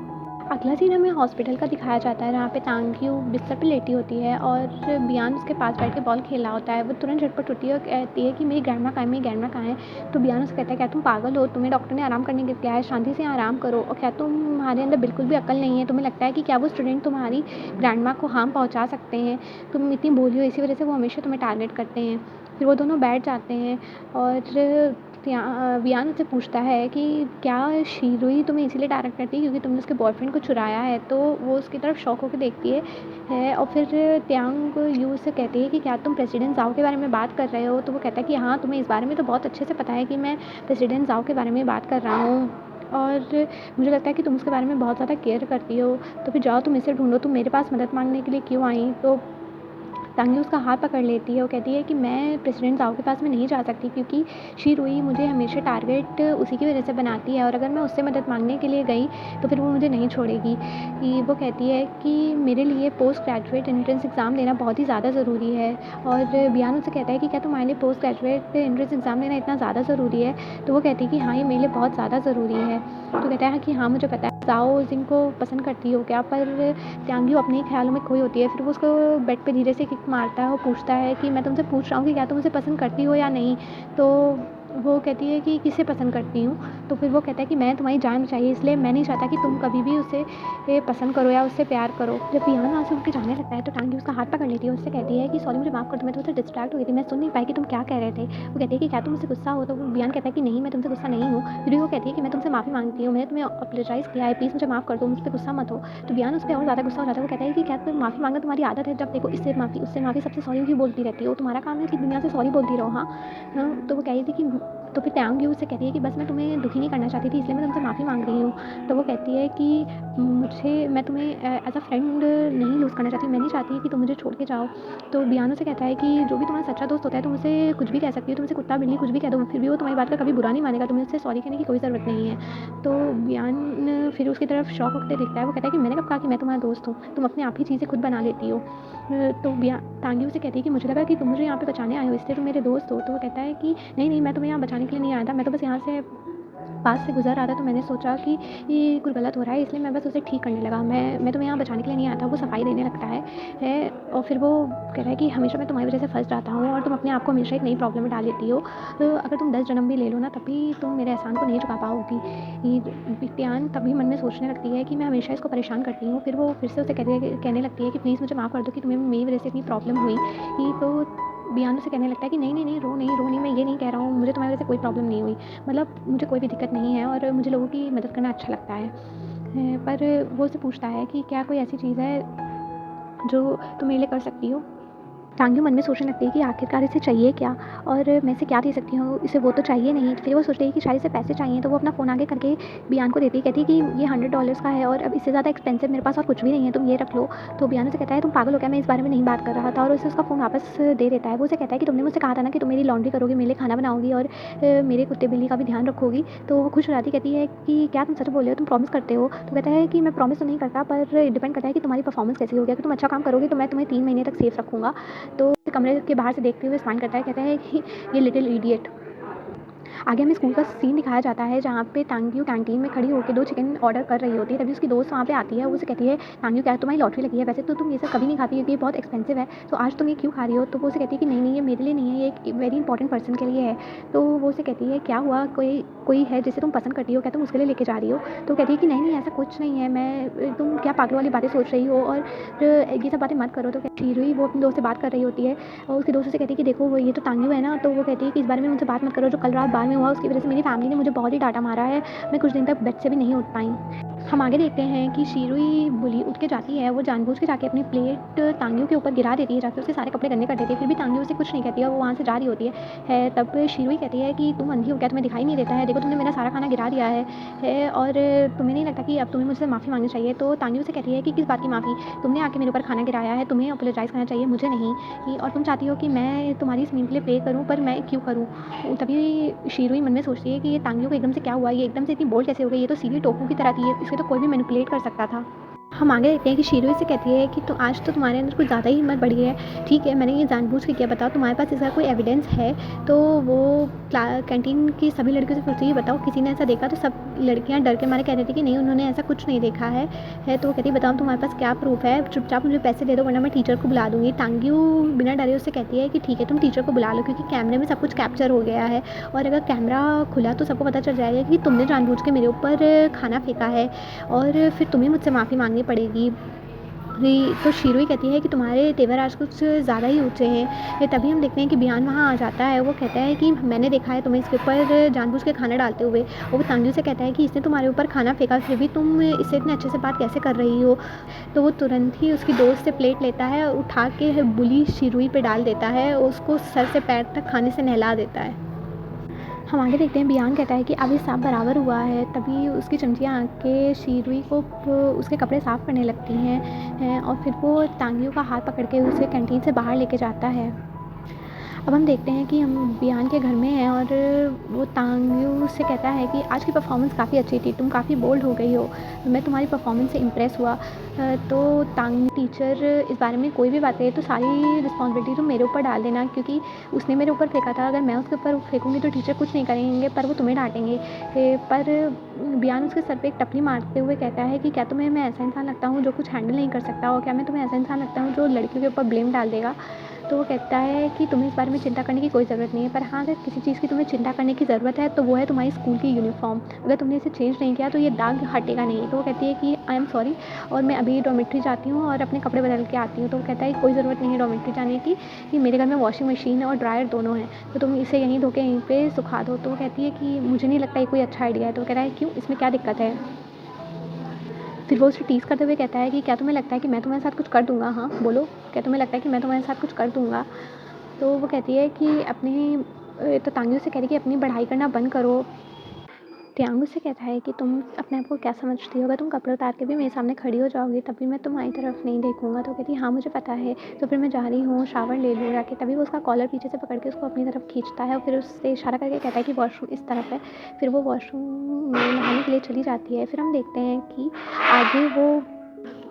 अगला सीन हमें हॉस्पिटल का दिखाया जाता है जहाँ पे तांग्यू बिस्तर पे लेटी होती है और बियान उसके पास बैठ के बॉल खेल रहा होता है। वो तुरंत झटपट उठती है और कहती है कि मेरी ग्रैंडमा कहाँ है, मेरी ग्रैंडमा कहाँ है। तो बियान उससे कहता है क्या तुम पागल हो, तुम्हें डॉक्टर ने आराम करने के लिए कहा है, शांति से आराम करो। और क्या तुम्हारे अंदर बिल्कुल भी अक्ल नहीं है? तुम्हें लगता है कि क्या वो स्टूडेंट तुम्हारी ग्रैंडमा को हार्म पहुँचा सकते हैं? तुम इतनी भोली हो, इसी वजह से वो हमेशा तुम्हें टारगेट करते हैं। फिर वो दोनों बैठ जाते हैं और वियान उससे पूछता है कि क्या शिरुई तुम्हें इसीलिए टारगेट करती है क्योंकि तुमने उसके बॉयफ्रेंड को चुराया है? तो वो उसकी तरफ शॉक होकर देखती है और फिर त्यांग यू से कहती है कि क्या तुम प्रेसिडेंट ज़ाओ के बारे में बात कर रहे हो? तो वो कहता है कि हाँ, तुम्हें इस बारे में तो बहुत अच्छे से पता है कि मैं प्रेसिडेंट ज़ाओ के बारे में बात कर रहा हूँ और मुझे लगता है कि तुम उसके बारे में बहुत ज़्यादा केयर करती हो। तो फिर जाओ तुम इसे ढूँढो, तुम मेरे पास मदद माँगने के लिए क्यों आई? तो तांगी उसका हाथ पकड़ लेती है और कहती है कि मैं प्रेसिडेंट ज़ाओ के पास में नहीं जा सकती क्योंकि शिरुई मुझे हमेशा टारगेट उसी की वजह से बनाती है और अगर मैं उससे मदद मांगने के लिए गई तो फिर वो मुझे नहीं छोड़ेगी। वो कहती है कि मेरे लिए पोस्ट ग्रेजुएट एंट्रेंस एग्ज़ाम देना बहुत ही ज़्यादा ज़रूरी है और बियान उससे कहता है कि क्या तुम्हारे लिए पोस्ट ग्रेजुएट एंट्रेंस एग्ज़ाम देना इतना ज़्यादा ज़रूरी है? तो वो कहती है कि हाँ, ये मेरे लिए बहुत ज़्यादा ज़रूरी है। तो कहता है कि हाँ, मुझे पता है। ज़ाओ जिंग को पसंद करती हो क्या? पर त्यांग्यू अपने ही ख्यालों में खोई होती है। फिर वो उसको बेड पे धीरे से किक मारता है और पूछता है कि मैं तुमसे पूछ रहा हूँ कि क्या तुम मुझे पसंद करती हो या नहीं? तो वो कहती है कि किसे पसंद करती हूँ? तो फिर वो कहता है कि मैं तुम्हारी जान बचाई इसलिए मैं नहीं चाहता कि तुम कभी भी उसे पसंद करो या उससे प्यार करो। जब बियान वहाँ से उठ के जाने लगता है तो टांगी उसका हाथ पकड़ लेती है और उससे कहती है कि सॉरी मुझे माफ़ कर दो, मैं तुमसे डिस्ट्रैक्ट हो गई थी, मैं सुन नहीं पाई कि तुम क्या कह रहे थे। वो कहती है कि क्या तुम मुझसे गुस्सा हो? तो बियान कहता है कि नहीं, मैं तुमसे गुस्सा नहीं हूँ। फिर भी वो कहती है कि मैं तुमसे माफ़ी मांगती हूँ, मैंने तुम्हें अपोलोजाइज़ किया है, प्लीज़ मुझे माफ़ कर दो, मुझ पे गुस्सा मत हो। तो बियान उस पे और ज़्यादा गुस्सा हो जाता है। वो कहता है कि क्या तुम्हें माफ़ी मांगना तुम्हारी आदत है? जब देखो इससे माफ़ी, उससे माफ़ी, सबसे सॉरी क्यों बोलती रहती हो? तुम्हारा काम है कि दुनिया से सॉरी बोलती रहो। हाँ, तो वो कह रही थी कि तो फिर त्यांग यू उससे कहती है कि बस मैं तुम्हें दुखी नहीं करना चाहती थी इसलिए मैं तुमसे माफ़ी मांग रही हूँ। तो वो कहती है कि मैं तुम्हें एज़ अ फ्रेंड नहीं लूज़ करना चाहती, मैं नहीं चाहती कि तुम मुझे छोड़ के जाओ। तो बियान उससे कहता है कि जो भी तुम्हारा सच्चा दोस्त होता है तुम उसे कुछ भी कह सकती हो, तुम उसे कुत्ता बिल्ली कुछ भी कह दो फिर भी वो तुम्हारी बात का कभी बुरा नहीं मानेगा, तुम्हें उससे सॉरी कहने की कोई ज़रूरत नहीं है। तो बियान फिर उसकी तरफ शॉक होकर देखता है। वो कहता है कि मैंने कब कहा कि मैं तुम्हारा दोस्त हूँ? तुम अपने आप ही चीज़ें खुद बना लेती हो। तो तांगी उसे कहती है कि मुझे लगा कि तुम मुझे यहाँ पे बचाने आए हो इसलिए तुम मेरे दोस्त हो। तो वो कहता है कि नहीं, मैं तुम्हें यहाँ बचाने के लिए नहीं आया था, मैं तो बस यहाँ से पास से गुज़र रहा था तो मैंने सोचा कि ये कुछ गलत हो रहा है इसलिए मैं बस उसे ठीक करने लगा। मैं तुम्हें यहाँ बचाने के लिए नहीं आया था। वो सफाई देने लगता है और फिर वो कह रहा है कि हमेशा मैं तुम्हारी वजह से फँस जाता हूँ और तुम अपने आप को हमेशा एक नई प्रॉब्लम में डाल देती हो। तो अगर तुम 10 जन्म भी ले लो ना तब भी तुम मेरे एहसान को नहीं चुका पाओगी। ये त्यान तभी मन में सोचने लगती है कि मैं हमेशा इसको परेशान करती हूँ। फिर वो फिर से उसे कहने लगती है कि प्लीज़ मुझे माफ़ कर दो कि तुम्हें मेरी वजह से इतनी प्रॉब्लम हुई। तो बियान उसे कहने लगता है कि नहीं, रो नहीं, मैं ये नहीं कह रहा हूँ, मुझे तुम्हारी वजह से कोई प्रॉब्लम नहीं हुई। मतलब मुझे कोई भी दिक्कत नहीं है और मुझे लोगों की मदद करना अच्छा लगता है। पर वो उससे पूछता है कि क्या कोई ऐसी चीज़ है जो तुम मेरे लिए कर सकती हो? टांगी मन में सोचने लगती है कि आखिरकार इसे चाहिए क्या और मैं इसे क्या दे सकती हूँ, इसे वो तो चाहिए नहीं। फिर वो सोचती है कि शायद इसे पैसे चाहिए तो वो अपना फ़ोन आगे करके बियान को देती है, कहती है कि ये $100 का है और अब इससे ज़्यादा एक्सपेंसिव मेरे पास और कुछ भी नहीं है, तुम ये रख लो। तो बियान उसे कहता है तुम पागल हो क्या, मैं इस बारे में नहीं बात कर रहा था और उसे उसका फ़ोन वापस दे देता है। वो उसे कहता है कि तुमने मुझसे कहा था ना कि तुम मेरी लॉन्ड्री करोगी, मेरे लिए खाना बनाओगी और मेरे कुत्ते बिल्ली का भी ध्यान रखोगी। तो वो खुश हो जाती, कहती है कि क्या तुम सच बोल रहे हो, तुम प्रॉमिस करते हो? तो कहता है कि मैं प्रॉमिस तो नहीं करता पर डिपेंड करता है कि तुम्हारी परफॉर्मेंस कैसी होगी, अगर तुम अच्छा काम करोगे तो मैं तुम्हें 3 महीने तक सेफ रखूँगा। तो कमरे के बाहर से देखते हुए स्माइल करता है, कहता है कि ये लिटिल इडियट। आगे हमें स्कूल का सीन दिखाया जाता है जहाँ पे तांग्यू कैंटीन में खड़ी होकर 2 चिकन ऑर्डर कर रही होती है। तभी उसकी दोस्त वहाँ पे आती है, वो उसे कहती है, तांग्यू क्या तुम्हारी लॉटरी लगी है? वैसे तो तुम ये सब कभी नहीं खाती क्योंकि ये बहुत एक्सपेंसिव है, तो आज तुम ये क्यों खा रही हो? तो वो उसे कहती है कि नहीं, ये मेरे लिए नहीं है, ये एक वेरी इंपॉर्टेंट पर्सन के लिए है। तो वो उसे कहती है, क्या हुआ? कोई कोई है जिसे तुम पसंद करती हो, क्या तुम उसके लिए लेके जा रही हो? तो वो कहती है कि नहीं, ऐसा कुछ नहीं है, तुम क्या पागलों वाली बातें सोच रही हो और ये सब बातें मत करो। तो शीरुई वो अपने दोस्त से बात कर रही होती है और उसके दोस्त से कहती है कि देखो वो ये तो तांग्यू है ना, तो वो कहती है कि इस बारे में मुझसे बात मत करो, जो कल रात बार में हुआ उसकी वजह से मेरी फैमिली ने मुझे बहुत ही डांटा मारा है, मैं कुछ दिन तक बेड से भी नहीं उठ पाई। हम आगे देखते हैं कि शीरुई बुली उठ के जाती है, वो जानबूझ के जाके अपनी प्लेट तांग्यू के ऊपर गिरा देती है, जाके उसके सारे कपड़े गंदे कर देती है। फिर भी तांग्यू उसे कुछ नहीं कहती है, वो वहाँ से जा रही होती है। तब शीरुई कहती है कि तुम अंधी हो क्या, तुम्हें दिखाई नहीं देता है? देखो तुमने मेरा सारा खाना गिरा दिया है और तुम्हें नहीं लगता कि अब तुम्हें मुझसे माफ़ी मांगनी चाहिए? तो तांग्यू से कहती है कि किस बात की माफ़ी? तुमने आके मेरे ऊपर खाना गिराया है, तुम्हें अपोलोजाइज़ करना चाहिए, मुझे नहीं। और तुम चाहती हो कि मैं तुम्हारी स्क्रीन के लिए पे करूँ, पर मैं क्यों करूँ? तभी शीरुई मन में सोचती है कि ये तांग्यू को एकदम से क्या हुआ, ये एकदम से इतनी बोल्ड कैसे हो गई? ये तो सीधी टोकू की तरह थी, इसे तो कोई भी मैनिपुलेट कर सकता था। हम आगे देखते हैं कि शीरुई से कहती है कि तो आज तो तुम्हारे अंदर कुछ ज़्यादा ही हिम्मत बढ़ी है। ठीक है, मैंने ये जानबूझ के किया, बताओ तुम्हारे पास इसका कोई एविडेंस है? तो वो कैंटीन की सभी लड़कियों से पूछती है, बताओ किसी ने ऐसा देखा? तो सब लड़कियां डर के मारे कह रही थी कि नहीं, उन्होंने ऐसा कुछ नहीं देखा है। तो वो कहती है, बताओ तुम्हारे पास क्या प्रूफ है? चुपचाप मुझे पैसे दे दो वरना मैं टीचर को बुला दूँगी। तांग्यू बिना डरे उससे कहती है कि ठीक है, तुम टीचर को बुला लो, क्योंकि कैमरे में सब कुछ कैप्चर हो गया है और अगर कैमरा खुला तो सबको पता चल जाएगा कि तुमने जानबूझ के मेरे ऊपर खाना फेंका है और फिर तुम्हें मुझसे माफ़ी मांगनी पड़ेगी। तो शीरुई कहती है कि तुम्हारे तेवर आज कुछ ज़्यादा ही ऊँचे हैं। तभी हम देखते हैं कि बियान वहाँ आ जाता है। वो कहता है कि मैंने देखा है तुम्हें इसके ऊपर जानबूझ के खाना डालते हुए। वो तांग्यू से कहता है कि इसने तुम्हारे ऊपर खाना फेंका, फिर भी तुम इससे इतने अच्छे से बात कैसे कर रही हो? तो वो तुरंत ही उसकी दोस्त से प्लेट लेता है और उठा के बुली शीरुई पे डाल देता है, उसको सर से पैर तक खाने से नहला देता है। हम आगे देखते हैं, बियान कहता है कि अब ये साफ बराबर हुआ है। तभी उसकी चमचियाँ आके शीरुई को उसके कपड़े साफ़ करने लगती हैं और फिर वो तांग्यू का हाथ पकड़ के उसे कैंटीन से बाहर लेके जाता है। अब हम देखते हैं कि हम बियान के घर में हैं और वो तांग्यू से कहता है कि आज की परफॉर्मेंस काफ़ी अच्छी थी, तुम काफ़ी बोल्ड हो गई हो, मैं तुम्हारी परफॉर्मेंस से इम्प्रेस हुआ। तो तांग टीचर इस बारे में कोई भी बात कहे तो सारी रिस्पॉन्सिबिलिटी तुम मेरे ऊपर डाल देना, क्योंकि उसने मेरे ऊपर फेंका था, अगर मैं उसके ऊपर फेंकूँगी तो टीचर कुछ नहीं करेंगे पर वो तुम्हें डांटेंगे। पर बियान उसके सर पे एक टपली मारते हुए कहता है कि क्या तुम्हें मैं ऐसा इंसान लगता हूँ जो कुछ हैंडल नहीं कर सकता, और क्या मैं तुम्हें ऐसा इंसान लगता हूँ जो लड़कियों के ऊपर ब्लेम डाल देगा? तो वो कहता है कि तुम्हें इस बारे में चिंता करने की कोई ज़रूरत नहीं है, पर हाँ, अगर किसी चीज़ की तुम्हें चिंता करने की ज़रूरत है तो वो है तुम्हारी स्कूल की यूनिफ़ॉर्म। अगर तुमने इसे चेंज नहीं किया तो ये दाग हटेगा नहीं। तो वो कहती है कि आई एम सॉरी, और मैं अभी डॉर्मेट्री जाती हूँ और अपने कपड़े बदल के आती हूँ। तो वो कहता है कोई ज़रूरत नहीं है डॉर्मेट्री जाने की, कि मेरे घर में वॉशिंग मशीन और ड्रायर दोनों हैं, तो तुम इसे यहीं धो के यहीं पे सुखा दो। तो वो कहती है कि मुझे नहीं लगता ये कोई अच्छा आइडिया है। तो वो कह रहा है क्यों, इसमें क्या दिक्कत है? फिर वो उसे टीज़ करते हुए कहता है कि क्या तुम्हें लगता है कि मैं तुम्हारे साथ कुछ कर दूँगा? हाँ, बोलो, क्या तुम्हें लगता है कि मैं तुम्हारे साथ कुछ कर दूँगा? तो वो कहती है कि तो तांग्यू से कह रही है कि अपनी पढ़ाई करना बंद करो। तियांग उससे कहता है कि तुम अपने आप को क्या समझती हो? अगर तुम कपड़े उतार के भी मेरे सामने खड़ी हो जाओगी तब भी मैं तुम्हारी तरफ नहीं देखूँगा। तो कहती है हाँ, मुझे पता है। तो फिर मैं जा रही हूँ, शावर ले लूँ जाके। तभी वो उसका कॉलर पीछे से पकड़ के उसको अपनी तरफ खींचता है और फिर उससे इशारा करके कहता है कि वॉशरूम इस तरफ है। फिर वो वॉशरूम में नहाने के लिए चली जाती है। फिर हम देखते हैं कि आगे वो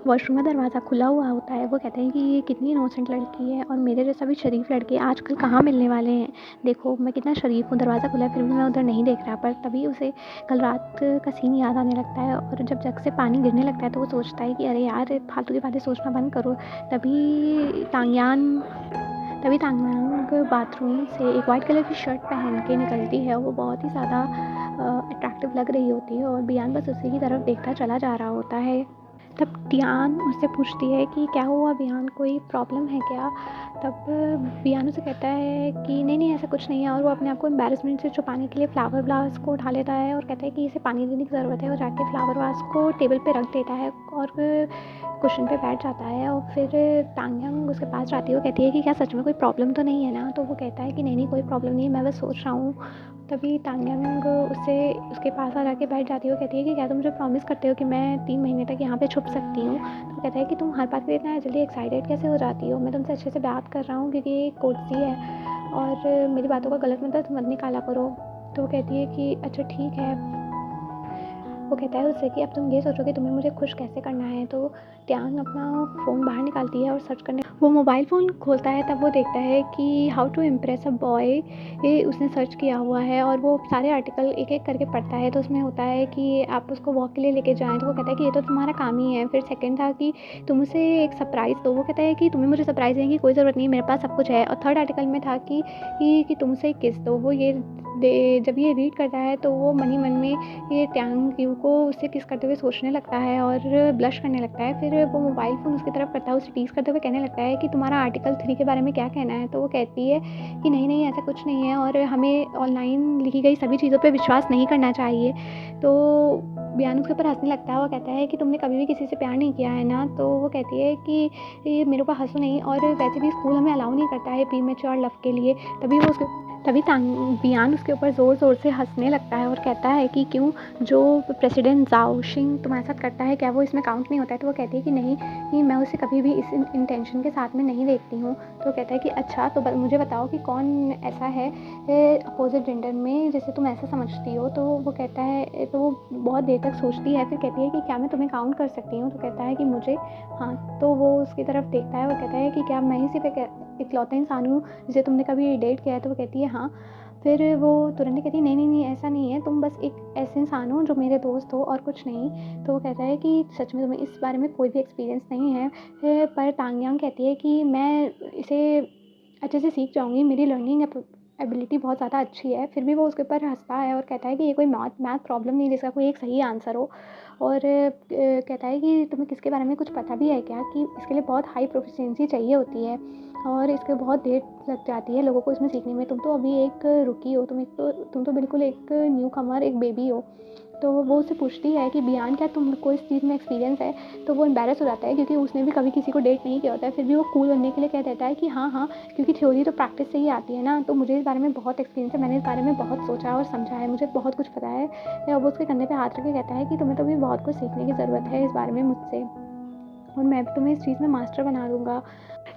वॉशरूम का दरवाज़ा खुला हुआ होता है। वो कहते हैं कि ये कितनी इनोसेंट लड़की है और मेरे जैसा भी शरीफ लड़के आजकल कहाँ मिलने वाले हैं। देखो मैं कितना शरीफ हूँ, दरवाज़ा खुला है फिर भी मैं उधर नहीं देख रहा। पर तभी उसे कल रात का सीन याद आने लगता है और जब जग से पानी गिरने लगता है तो वो सोचता है कि अरे यार, फालतू की बातें सोचना बंद करो। तभी तांग्यान तभी तांग्यांग बाथरूम से एक वाइट कलर की शर्ट पहन के निकलती है। वो बहुत ही ज़्यादा अट्रैक्टिव लग रही होती है और बियान बस उसी की तरफ देखता चला जा रहा होता है। तब टियान उससे पूछती है कि क्या हुआ बियान, कोई प्रॉब्लम है क्या? तब बियान उसे कहता है कि नहीं नहीं, ऐसा कुछ नहीं है, और वो अपने आप को एम्बैरेसमेंट से छुपाने के लिए फ्लावर वास को उठा लेता है और कहता है कि इसे पानी देने की ज़रूरत है, और जाके फ्लावर वास को टेबल पे रख देता है और कुशन पे बैठ जाता है। और फिर तांग्यांग उसके पास जाती है, वो कहती है कि क्या सच में कोई प्रॉब्लम तो नहीं है ना? तो वो कहता है कि नहीं नहीं, कोई प्रॉब्लम नहीं है, मैं बस सोच रहा हूँ। तभी तांग्यांग उसके पास आ जाके बैठ जाती है। वो कहती है कि क्या तुम मुझे प्रॉमिस करते हो कि मैं 3 महीने तक यहाँ पे छुप सकती हूँ? तो कहता है कि तुम हर बात पे इतना जल्दी एक्साइटेड कैसे हो जाती हो? मैं तुमसे अच्छे से बात कर रहा हूँ क्योंकि ये कोर्टसी है और मेरी बातों का गलत मतलब मत निकाला करो। तो वो कहती है कि अच्छा ठीक है। वो कहता है उससे कि अब तुम ये सोचो कि तुम्हें मुझे खुश कैसे करना है। तो त्यान अपना फ़ोन बाहर निकालती है और सर्च करने वो मोबाइल फ़ोन खोलता है तब वो देखता है कि how to impress a boy, ये उसने सर्च किया हुआ है और वो सारे आर्टिकल एक-एक करके पढ़ता है। तो उसमें होता है कि आप उसको वॉक के लिए लेके जाएँ, तो वो कहता है कि ये तो तुम्हारा काम ही है। फिर सेकंड था कि तुम उसे एक सरप्राइज़ दो, वो कहता है कि तुम्हें मुझे सरप्राइज़ देने की कोई ज़रूरत नहीं है, मेरे पास सब कुछ है। और थर्ड आर्टिकल में था कि तुम उसे एक किस दो। वो ये जब ये रीड करता है तो वो मन ही मन में ये टैंग यू को उससे किस करते हुए सोचने लगता है और ब्लश करने लगता है। फिर वो मोबाइल फ़ोन उसकी तरफ करता है, उसे टीज़ करते हुए कहने लगता है कि तुम्हारा आर्टिकल 3 के बारे में क्या कहना है? तो वो कहती है कि नहीं, नहीं ऐसा कुछ नहीं है और हमें ऑनलाइन लिखी गई सभी चीज़ों पे विश्वास नहीं करना चाहिए। तो बियान उसके ऊपर हँसने लगता है, वो कहता है कि तुमने कभी भी किसी से प्यार नहीं किया है ना? तो वो कहती है कि ये मेरे ऊपर हँसो नहीं, और वैसे भी स्कूल हमें अलाउ नहीं करता है प्रीमैच्योर लव के लिए। तभी बियान उसके ऊपर ज़ोर-ज़ोर से हँसने लगता है और कहता है कि क्यों, जो प्रेसिडेंट ज़ाओ शिंग तुम्हारे साथ करता है क्या वो इसमें काउंट नहीं होता है? तो वो कहती है कि नहीं, कि मैं उसे कभी भी इस इंटेंशन के साथ में नहीं देखती हूँ। तो वो कहता है कि अच्छा, तो मुझे बताओ कि कौन ऐसा है अपोज़िट जेंडर में जिसे तुम ऐसा समझती हो? तो वो कहता है, तो वो बहुत देर तक सोचती है, फिर कहती है कि क्या मैं तुम्हें काउंट कर सकती हूँ? तो कहता है कि मुझे, हाँ। तो वो उसकी तरफ देखता है और कहता है कि क्या मैं ही सिर्फ़ एक इकलौता इंसान हूँ जिसे तुमने कभी डेट किया है? तो वो कहती है हाँ। फिर वो तुरंत ही कहती है, नहीं, नहीं, नहीं ऐसा नहीं है, तुम बस एक ऐसे इंसान हो जो मेरे दोस्त हो और कुछ नहीं। तो वो कहता है कि सच में तुम्हें इस बारे में कोई भी एक्सपीरियंस नहीं है। पर तांग यांग कहती है कि मैं इसे अच्छे से सीख जाऊँगी, मेरी लर्निंग एबिलिटी बहुत ज़्यादा अच्छी है। फिर भी वो उसके ऊपर हँसता है और कहता है कि ये कोई मैथ प्रॉब्लम नहीं है जिसका कोई एक सही आंसर हो। और कहता है कि तुम्हें किसके बारे में कुछ पता भी है क्या, कि इसके लिए बहुत हाई प्रोफिशिएंसी चाहिए होती है और इसके बहुत देर लग जाती है लोगों को इसमें सीखने में। तुम तो अभी एक रुकी हो, तुम तो बिल्कुल एक न्यू कमर, एक बेबी हो। तो वो उससे पूछती है कि बियान, क्या तुमको इस चीज़ में एक्सपीरियंस है? तो वो एम्बैरेस हो जाता है क्योंकि उसने भी कभी किसी को डेट नहीं किया होता है। फिर भी वो कूल बनने के लिए कह देता है कि हाँ, हाँ, क्योंकि थ्योरी तो प्रैक्टिस से ही आती है ना, तो मुझे इस बारे में बहुत एक्सपीरियंस है, मैंने इस बारे में बहुत सोचा और समझा है, मुझे बहुत कुछ पता है। या वो उसके कंधे पे हाथ रख के कहता है कि तुम्हें तो अभी बहुत कुछ सीखने की ज़रूरत है इस बारे में मुझसे, और मैं भी तुम्हें इस चीज़ में मास्टर बना दूँगा।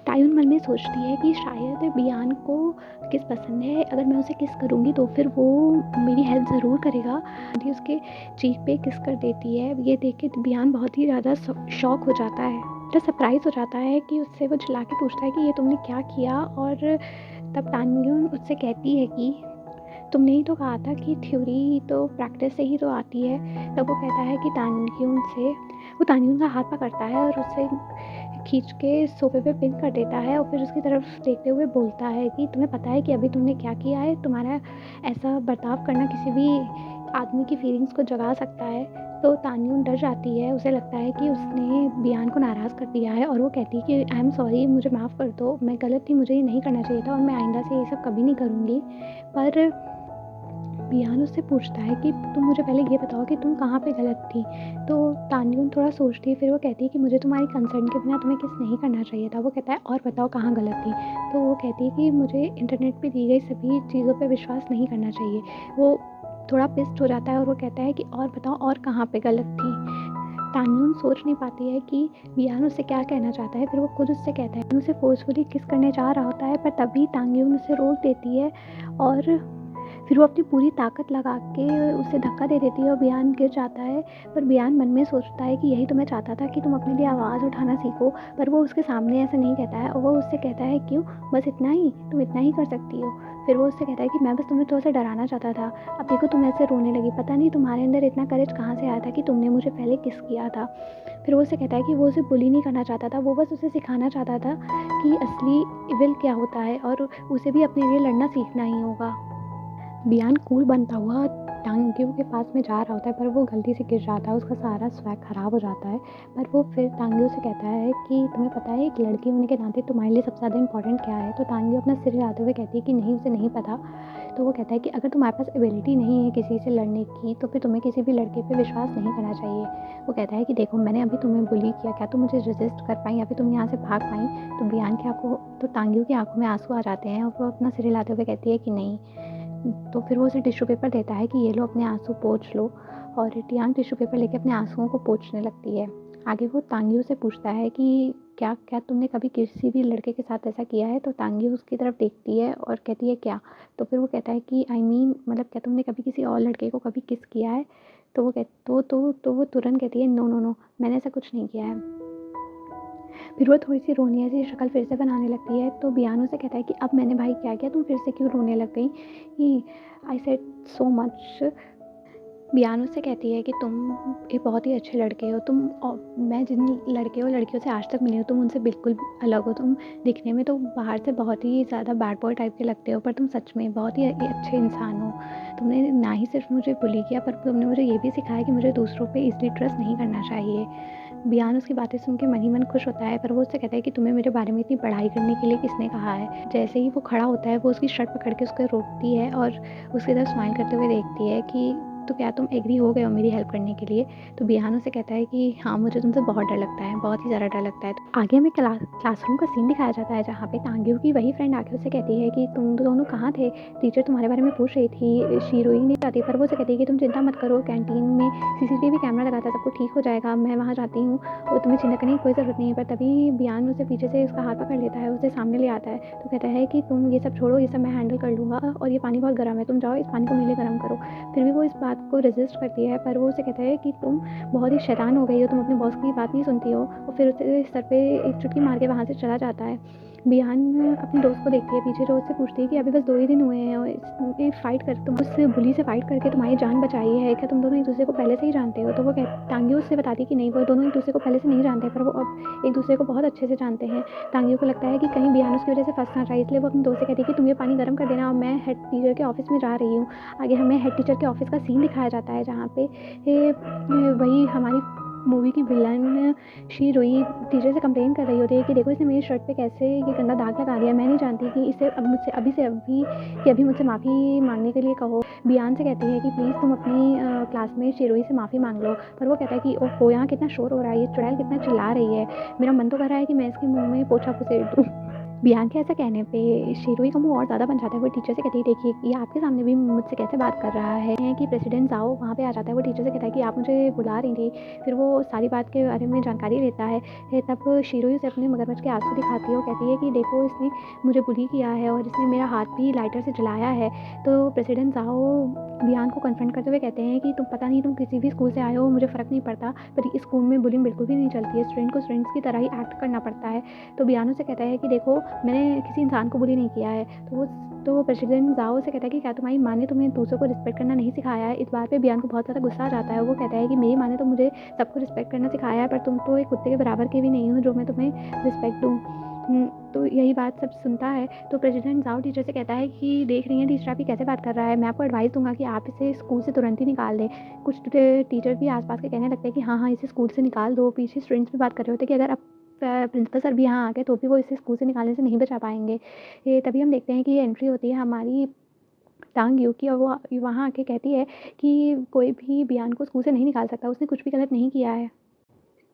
तायुन मन में सोचती है कि शायद बियान को किस पसंद है, अगर मैं उसे किस करूँगी तो फिर वो मेरी हेल्प ज़रूर करेगा। आंटी उसके चीख पे किस कर देती है। ये देख के बियान बहुत ही ज़्यादा शॉक हो जाता है, तो सरप्राइज़ हो जाता है कि उससे वो चिल्ला के पूछता है कि ये तुमने क्या किया? और तब तानयुन उससे कहती है कि तुमने ही तो कहा था कि थ्योरी तो प्रैक्टिस से ही तो आती है। तब वो कहता है कि वो तानयुन का हाथ पकड़ता है और उसे खींच के सोफ़े पे पिन कर देता है और फिर उसकी तरफ देखते हुए बोलता है कि तुम्हें पता है कि अभी तुमने क्या किया है? तुम्हारा ऐसा बर्ताव करना किसी भी आदमी की फीलिंग्स को जगा सकता है। तो तानयुन डर जाती है, उसे लगता है कि उसने बियान को नाराज़ कर दिया है और वो कहती है कि आई एम सॉरी, मुझे माफ़ कर दो, मैं गलत थी, मुझे ये नहीं करना चाहिए था और मैं आइंदा से ये सब कभी नहीं करूँगी। पर बियान उससे पूछता है कि तुम मुझे पहले ये बताओ कि तुम कहाँ पे गलत थी? तो तानयुन थोड़ा सोचती है, फिर वो कहती है कि मुझे तुम्हारी कंसर्न के बिना तुम्हें किस नहीं करना चाहिए था। वो कहता है, और बताओ कहाँ गलत थी? तो वो कहती है कि मुझे इंटरनेट पे दी गई सभी चीज़ों पे विश्वास नहीं करना चाहिए। वो थोड़ा पिस्ड हो जाता है और वो कहता है कि और बताओ, और कहाँ पे गलत थी? तानयुन सोच नहीं पाती है कि बियान उससे क्या कहना चाहता है, फिर वो खुद उससे कहता है। उसे फोर्सफुली किस करने जा रहा होता है, पर तभी तानयुन उसे रोक देती है और फिर वो अपनी पूरी ताकत लगा के उसे धक्का दे देती है और बियान गिर जाता है। पर बियान मन में सोचता है कि यही तो मैं चाहता था कि तुम अपने लिए आवाज़ उठाना सीखो। पर वो उसके सामने ऐसा नहीं कहता है और वो उससे कहता है, क्यों, बस इतना ही, तुम इतना ही कर सकती हो? फिर वो उससे कहता है कि मैं बस तुम्हें थोड़ा सा डराना चाहता था, अब देखो तुम ऐसे रोने लगी, पता नहीं तुम्हारे अंदर इतना करेज कहाँ से आया था कि तुमने मुझे पहले किस किया था। फिर वो उससे कहता है कि वो उसे बुली नहीं करना चाहता था, वो बस उसे सिखाना चाहता था कि असली इविल क्या होता है और उसे भी अपने लिए लड़ना सीखना ही होगा। बियान कूल बनता हुआ टांगियों के पास में जा रहा होता है, पर वो गलती से गिर जाता है, उसका सारा स्वैग ख़राब हो जाता है। पर वो फिर तांगियों से कहता है कि तुम्हें पता है एक लड़की होने के नाते तुम्हारे लिए सबसे ज़्यादा इंपॉर्टेंट क्या है? तो तांगियो अपना सिर हिलाते हुए कहती है कि नहीं, उसे नहीं पता। तो वो कहता है कि अगर तुम्हारे पास एबिलिटी नहीं है किसी से लड़ने की, तो फिर तुम्हें किसी भी लड़के पे विश्वास नहीं करना चाहिए। वो कहता है कि देखो, मैंने अभी तुम्हें बुली किया, क्या तुम मुझे रेसिस्ट कर पाई या फिर तुम यहाँ से भाग पाई? तो तांगियों की आँखों में आँसू आ जाते हैं और वो अपना सिर हिलाते हुए कहती है कि नहीं। तो फिर वो उसे टिश्यू पेपर देता है कि ये लो, अपने आँसू पोंछ लो, और टियांग टिश्यू पेपर लेके अपने आँसुओं को पोंछने लगती है। आगे वो तांगियों से पूछता है कि क्या क्या तुमने कभी किसी भी लड़के के साथ ऐसा किया है? तो तांगियो उसकी तरफ देखती है और कहती है क्या? तो फिर वो कहता है कि आई मीन, मतलब क्या तुमने कभी किसी और लड़के को कभी किस किया है? तो वो तुरंत कहती है, नो, नो, नो, मैंने ऐसा कुछ नहीं किया है। फिर वो थोड़ी-सी रोनी ऐसी शक्ल फिर से बनाने लगती है, तो बियान उसे कहता है कि अब मैंने भाई क्या किया, तुम फिर से क्यों रोने लग गई? ही आई सेड सो मच। बियान उससे कहती है कि तुम एक बहुत ही अच्छे लड़के हो, तुम मैं जिन लड़के और लड़कियों से आज तक मिली हूँ तुम उनसे बिल्कुल अलग हो। तुम दिखने में तो बाहर से बहुत ही ज़्यादा बैड बॉय टाइप के लगते हो, पर तुम सच में बहुत ही अच्छे इंसान हो। तुमने ना ही सिर्फ मुझे बुली किया, पर तुमने मुझे ये भी सिखाया कि मुझे दूसरों पे ईज़िली ट्रस्ट नहीं करना चाहिए। बियान उसकी बातें सुन के मन ही मन खुश होता है, पर वो उससे कहता है कि तुम्हें मेरे बारे में इतनी पढ़ाई करने के लिए किसने कहा है? जैसे ही वो खड़ा होता है, वो उसकी शर्ट पकड़ के उसको रोकती है और उसकी तरफ स्माइल करते हुए देखती है कि तो क्या तुम एग्री हो गए हो मेरी हेल्प करने के लिए? तो बियान उसे कहता है कि हाँ, मुझे तुमसे बहुत डर लगता है, बहुत ही ज़्यादा डर लगता है। तो आगे हमें क्लासरूम का सीन दिखाया जाता है, जहाँ पे तांग्यू की वही फ्रेंड आके उससे कहती है कि तुम दोनों कहाँ थे? टीचर तुम्हारे बारे में पूछ रही थी, शीरोई नहीं चाहती, पर वो उसे कहती है कि तुम चिंता मत करो, कैंटीन में सीसीटीवी कैमरा लगा था, सब कुछ ठीक हो जाएगा, मैं वहाँ जाती हूँ और तुम्हें चिंता करने की कोई ज़रूरत नहीं है। पर तभी बियान उसे पीछे से उसका हाथ पकड़ लेता है, उसे सामने ले आता है, तो कहता है कि तुम ये सब छोड़ो, ये सब मैं हैंडल कर लूँगा और ये पानी बहुत गर्म है, तुम जाओ इस पानी को मेरे लिए गर्म करो। फिर भी वो इस बात को रेज़िस्ट करती है, पर वो उसे कहता है कि तुम बहुत ही शैतान हो गई हो, तुम अपने बॉस की बात नहीं सुनती हो, और फिर उसे सर पे एक चुटकी मार के वहाँ से चला जाता है। बियान अपने दोस्त को देखती है पीछे, जो उससे पूछती है कि अभी बस 2 ही दिन हुए हैं और ये फ़ाइट कर तुम उस बुली से फ़ाइट करके तुम्हारी जान बचाई है, क्या तुम दोनों एक-दूसरे को पहले से ही जानते हो? तो वो तांग्यू उससे बताती है कि नहीं, वो दोनों एक-दूसरे को पहले से नहीं जानते, पर वो अब एक-दूसरे को बहुत अच्छे से जानते हैं। तांग्यू को लगता है कि कहीं बियान उसकी वजह से फँस ना जाए, इसलिए वो अपने दोस्त से कहती है कि तुम ये पानी गर्म कर देना और मैं हेड टीचर के ऑफ़िस में जा रही हूँ। आगे हमें हेड टीचर के ऑफ़िस का सीन दिखाया जाता है, जहाँ पे वही हमारी मूवी की विलन शीरोई टीचर से कंप्लेन कर रही होती है कि देखो इसने मेरी शर्ट पे कैसे ये गंदा दाग लगा दिया, मैं नहीं जानती कि इसे अब मुझसे अभी से अभी कि अभी मुझसे माफ़ी मांगने के लिए कहो। बियान से कहती है कि प्लीज़ तुम अपनी क्लासमेट शीरोई से माफ़ी मांग लो, पर वो कहता है कि ओहो, यहाँ कितना शोर हो रहा है, ये चुड़ैल कितना चिल्ला रही है, मेरा मन तो कर रहा है कि मैं इसके मुँह में पोछा घुसेड़ दूँ। बियान के ऐसा कहने पे शीरोई का मुँह और ज़्यादा बन जाता है। वो टीचर से कहती है, देखिए ये आपके सामने भी मुझसे कैसे बात कर रहा है कि प्रेसिडेंट ज़ाओ वहाँ पे आ जाता है। वो टीचर से कहता है कि आप मुझे बुला रही थी। फिर वो सारी बात के बारे में जानकारी लेता है। तब शीरोई उसे अपने मगरमच्छ के आँसू दिखाती है और कहती है कि देखो इसने मुझे बुली किया है और इसने मेरा हाथ भी लाइटर से जलाया है। तो प्रेसिडेंट ज़ाओ बियान को कन्फ्रंट करते हुए कहते हैं कि तुम पता नहीं तुम किसी भी स्कूल से आए हो, मुझे फ़र्क नहीं पड़ता, पर इस स्कूल में बुलिंग बिल्कुल भी नहीं चलती है। स्टूडेंट को स्टूडेंट्स की तरह ही एक्ट करना पड़ता है। तो बियान उसे कहता है कि देखो मैंने किसी इंसान को बुली नहीं किया है। तो प्रेसिडेंट ज़ाओ से कहता है कि क्या तुम्हारी माँ ने तुम्हें दूसरों को रिस्पेक्ट करना नहीं सिखाया है? इस बात पे बियान को बहुत ज़्यादा गुस्सा आ जाता है। वो कहता है कि मेरी माँ ने तो मुझे सबको रिस्पेक्ट करना सिखाया है, पर तुम तो एक कुत्ते के बराबर के भी नहीं हो जो मैं तुम्हें रिस्पेक्ट दूँ। तो यही बात सब सुनता है, तो प्रेसिडेंट ज़ाओ टीचर से कहता है कि देख रही हैं टीचर आप ये कैसे बात कर रहा है, मैं आपको एडवाइस दूँगा कि आप इसे स्कूल से तुरंत ही निकाल दें। कुछ टीचर भी आस-पास के कहने लगते हैं कि हाँ, हाँ, इसे स्कूल से निकाल दो। पीछे स्टूडेंट्स भी बात कर रहे होते हैं कि अगर अब प्रिंसिपल सर भी यहाँ आ गए तो भी वो इसे स्कूल से निकालने से नहीं बचा पाएँगे। ये तभी हम देखते हैं कि ये एंट्री होती है हमारी टांग यू की, और वो वहाँ आके कहती है कि कोई भी बियान को स्कूल से नहीं निकाल सकता, उसने कुछ भी गलत नहीं किया है।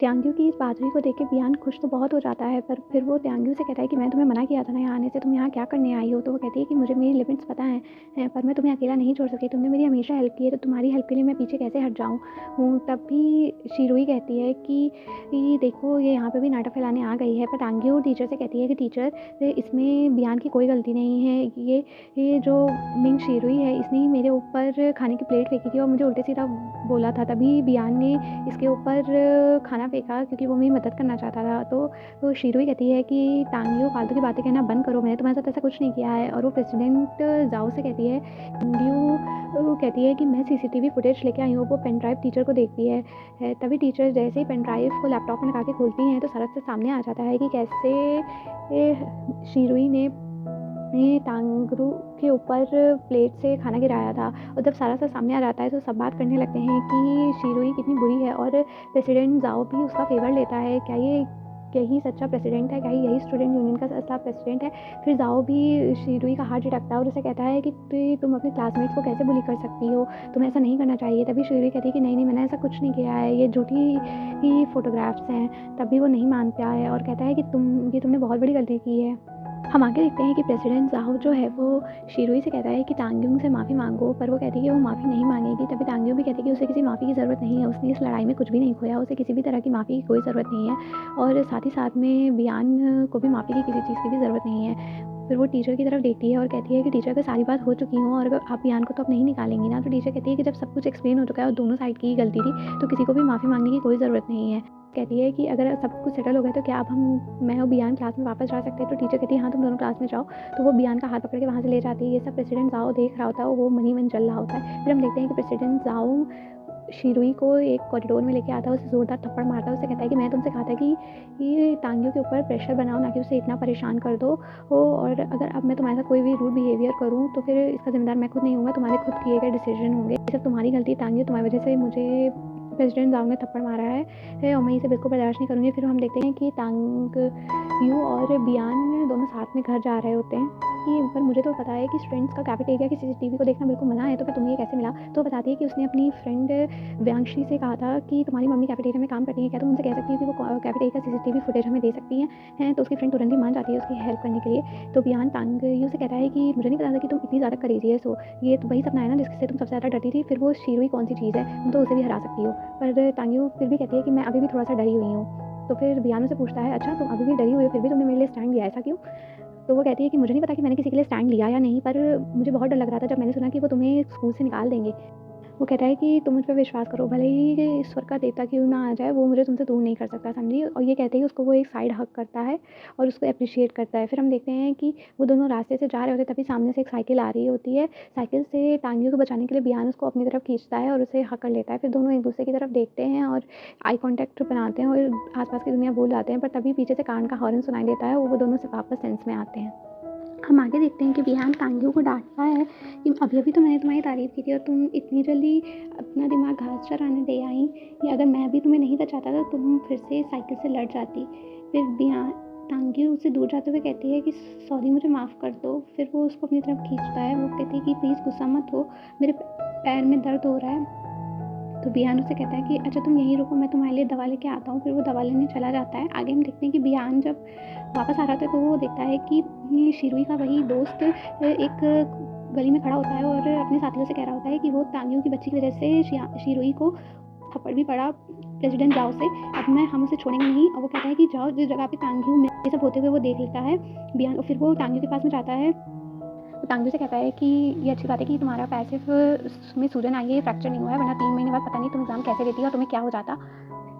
त्यांग्यू की इस बहादुरी को देख के बियान खुश तो बहुत हो जाता है, पर फिर वो त्यांग्यू से कहता है कि मैं तुम्हें मना किया था ना यहाँ आने से, तुम यहाँ क्या करने आई हो? तो वो कहती है कि मुझे मेरी लिमिट्स पता हैं, पर मैं तुम्हें अकेला नहीं छोड़ सकती, तुमने मेरी हमेशा हेल्प की है, तो तुम्हारी हेल्प के लिए मैं पीछे कैसे हट जाऊँ? तब भी शीरोई कहती है कि देखो ये यहाँ पे भी नाटक फैलाने आ गई है, पर त्यांग्यू टीचर से कहती है कि टीचर इसमें बियान की कोई गलती नहीं है, ये जो मिंग शीरोई है इसने ही मेरे ऊपर खाने की प्लेट फेंकी थी और मुझे उल्टे सीधा बोला था, तभी बियान ने इसके ऊपर खाना फेंका क्योंकि वो मेरी मदद करना चाहता था। तो शीरोई कहती है कि टांगियो फालतू की बातें कहना बंद करो, मैंने तुम्हारे साथ ऐसा कुछ नहीं किया है। और वो प्रेसिडेंट ज़ाओ से कहती है, टांगियो कहती है कि मैं सीसीटीवी फुटेज लेके आई हूँ। वो पेन ड्राइव टीचर को देखती है। तभी टीचर जैसे ही पेन ड्राइव को लैपटॉप में लगा के खोलती हैं तो सरक से सामने आ जाता है कि कैसे शीरोई ने टांगरू के ऊपर प्लेट से खाना गिराया था। और जब सारा सब सामने आ जाता है तो सब बात करने लगते हैं कि शीरोई कितनी बुरी है, और प्रेसिडेंट ज़ाओ भी उसका फेवर लेता है। क्या यही सच्चा प्रेसिडेंट है? क्या यही स्टूडेंट यूनियन का असला प्रेसिडेंट है? फिर ज़ाओ भी शीरोई का हाथ झटकता है और उसे कहता है कि तुम अपने क्लासमेट्स को कैसे बुली कर सकती हो, तुम्हें ऐसा नहीं करना चाहिए। तभी शीरोई कहती है कि नहीं मैंने ऐसा कुछ नहीं किया है, ये झूठी ही फ़ोटोग्राफ्स हैं। तभी वो नहीं मानता है और कहता है कि तुमने बहुत बड़ी गलती की है। हम आगे देखते हैं कि प्रेसिडेंट ज़ाओ जो है वो शीरोई से कहता है कि टांग्यूंग से माफ़ी मांगो, पर वो कहती है कि वो माफ़ी नहीं मांगेगी। तभी टांग्यूंग भी कहती है कि उसे किसी माफ़ी की ज़रूरत नहीं है, उसने इस लड़ाई में कुछ भी नहीं खोया, उसे किसी भी तरह की माफ़ी की कोई ज़रूरत नहीं है। और साथ ही साथ में बियान को भी माफ़ी की किसी चीज़ की भी ज़रूरत नहीं है। फिर वो टीचर की तरफ देखती है और कहती है कि टीचर अगर सारी बात हो चुकी हो और अगर आप बियान को तो अब नहीं निकालेंगी ना, तो टीचर कहती है कि जब सब कुछ एक्सप्लेन हो चुका है और दोनों साइड की ही गलती थी, तो किसी को भी माफ़ी मांगने की कोई ज़रूरत नहीं है। कहती है कि अगर सब कुछ सेटल हो गया तो क्या अब मैं और बियान क्लास में वापस जा सकते हैं? तो टीचर कहती है हाँ, तुम दोनों क्लास में जाओ। तो वो बियान का हाथ पकड़ के वहाँ से ले जाती है। ये सब प्रेसिडेंट ज़ाओ देख रहा होता है, वो मन ही मन जल रहा होता है। फिर हम देखते हैं कि प्रेसिडेंट ज़ाओ शिरुई को एक कॉरिडोर में लेके आता है, उसे ज़ोरदार थप्पड़ मारता है। उसे कहता है कि मैंने तुमसे कहा था कि ये टांगियों के ऊपर प्रेशर बनाओ, ना कि उसे इतना परेशान कर दो हो, और अगर अब मैं तुम्हारे साथ कोई भी रूड बिहेवियर करूँ तो फिर इसका ज़िम्मेदार मैं खुद नहीं हूँगा, तुम्हारे खुद किए गए डिसीजन होंगे। ये सब तुम्हारी गलती है टांगियों, तुम्हारी वजह से मुझे प्रेसिडेंट ज़ाओ ने थप्पड़ मारा है और मैं इसे बिल्कुल बर्दाश्त नहीं करूँगी। फिर हम देखते हैं कि टांगियो और बियान दोनों साथ में घर जा रहे होते हैं कि पर मुझे तो पता है कि स्टूडेंट्स का कैफेटेरिया की सीसीटीवी को देखना बिल्कुल मना है, तो फिर तुम्हें ये कैसे मिला? तो बताती है कि उसने अपनी फ्रेंड व्यांशी से कहा था कि तुम्हारी मम्मी कैफेटेरिया में काम करती है, क्या तुम उनसे कह सकती हो कि वो कैफेटेरिया का सीसीटीवी फुटेज हमें दे सकती हैं? तो उसकी फ्रेंड तुरंत ही मान जाती है उसकी हेल्प करने के लिए। तो बियान टांगियो से कहता है कि मुझे नहीं पता था कि तुम इतनी ज़्यादा करेजियस हो, ये तो वही सपना है ना जिससे तुम सबसे ज़्यादा डरती थी, फिर वो शिरुई कौन सी चीज़ है, तुम तो उसे भी हरा सकती हो। पर टांगियो फिर भी कहती है कि मैं अभी भी थोड़ा सा डरी हुई हूँ। तो फिर बियान उससे पूछता है, अच्छा तुम अभी भी डरी हुई हो, फिर भी तुमने मेरे लिए स्टैंड लिया, ऐसा क्यों? तो वो कहती है कि मुझे नहीं पता कि मैंने किसी के लिए स्टैंड लिया या नहीं, पर मुझे बहुत डर लग रहा था जब मैंने सुना कि वो तुम्हें स्कूल से निकाल देंगे। वो कहता है कि तुम मुझ पे विश्वास करो, भले ही ईश्वर का देवता क्यों ना आ जाए, वो मुझे तुमसे दूर नहीं कर सकता, समझी? और ये कहते ही उसको वो एक साइड हग करता है और उसको एप्रिशिएट करता है। फिर हम देखते हैं कि वो दोनों रास्ते से जा रहे होते हैं, तभी सामने से एक साइकिल आ रही होती है। साइकिल से टांगियों को बचाने के लिए बियान उसको अपनी तरफ खींचता है और उसे हग कर लेता है। फिर दोनों एक दूसरे की तरफ देखते हैं और आई कॉन्टैक्ट बनाते हैं और आसपास की दुनिया भूल जाते हैं, पर तभी पीछे से कार का हॉर्न सुनाई देता है और वो दोनों से वापस सेंस में आते हैं। हम आगे देखते हैं कि बिहान टांगियों को डांटता है कि अभी-अभी तो मैंने तुम्हारी तारीफ़ की थी और तुम इतनी जल्दी अपना दिमाग घास चराने दे आई, कि अगर मैं भी तुम्हें नहीं बचाता तो तुम फिर से साइकिल से लड़ जाती। फिर बिहान टांगियो उससे दूर जाते हुए कहती है कि सॉरी, मुझे माफ़ कर दो। फिर वो उसको अपनी तरफ खींचता है, वो कहती है कि प्लीज़ गुस्सा मत हो, मेरे पैर में दर्द हो रहा है। तो बियान उससे कहता है कि अच्छा तुम यहीं रुको, मैं तुम्हारे लिए दवा लेके आता हूँ। फिर वो दवा लेने चला जाता है। आगे हम देखते हैं कि बियान जब वापस आ रहा था तो वो देखता है कि ये शिरुई का वही दोस्त एक गली में खड़ा होता है और अपने साथियों से कह रहा होता है कि वो टांगियों की बच्ची की वजह से शिरुई को थप्पड़ भी पड़ा प्रेसिडेंट जाओ से, अब हम उसे छोड़ेंगे नहीं। और वो कहता है कि जाओ जिस जगह पे टांगियों में ये सब होते हुए वो देख लेता है बियान, और फिर वो टांगियों के पास में जाता है। तो टांगियों से कहता है कि ये अच्छी बात है कि तुम्हारा पैर सिर्फ में सूजन आई है, ये फ्रैक्चर नहीं हुआ है, वरना 3 महीने बाद पता नहीं तुम एग्ज़ाम कैसे देती और तुम्हें क्या हो जाता।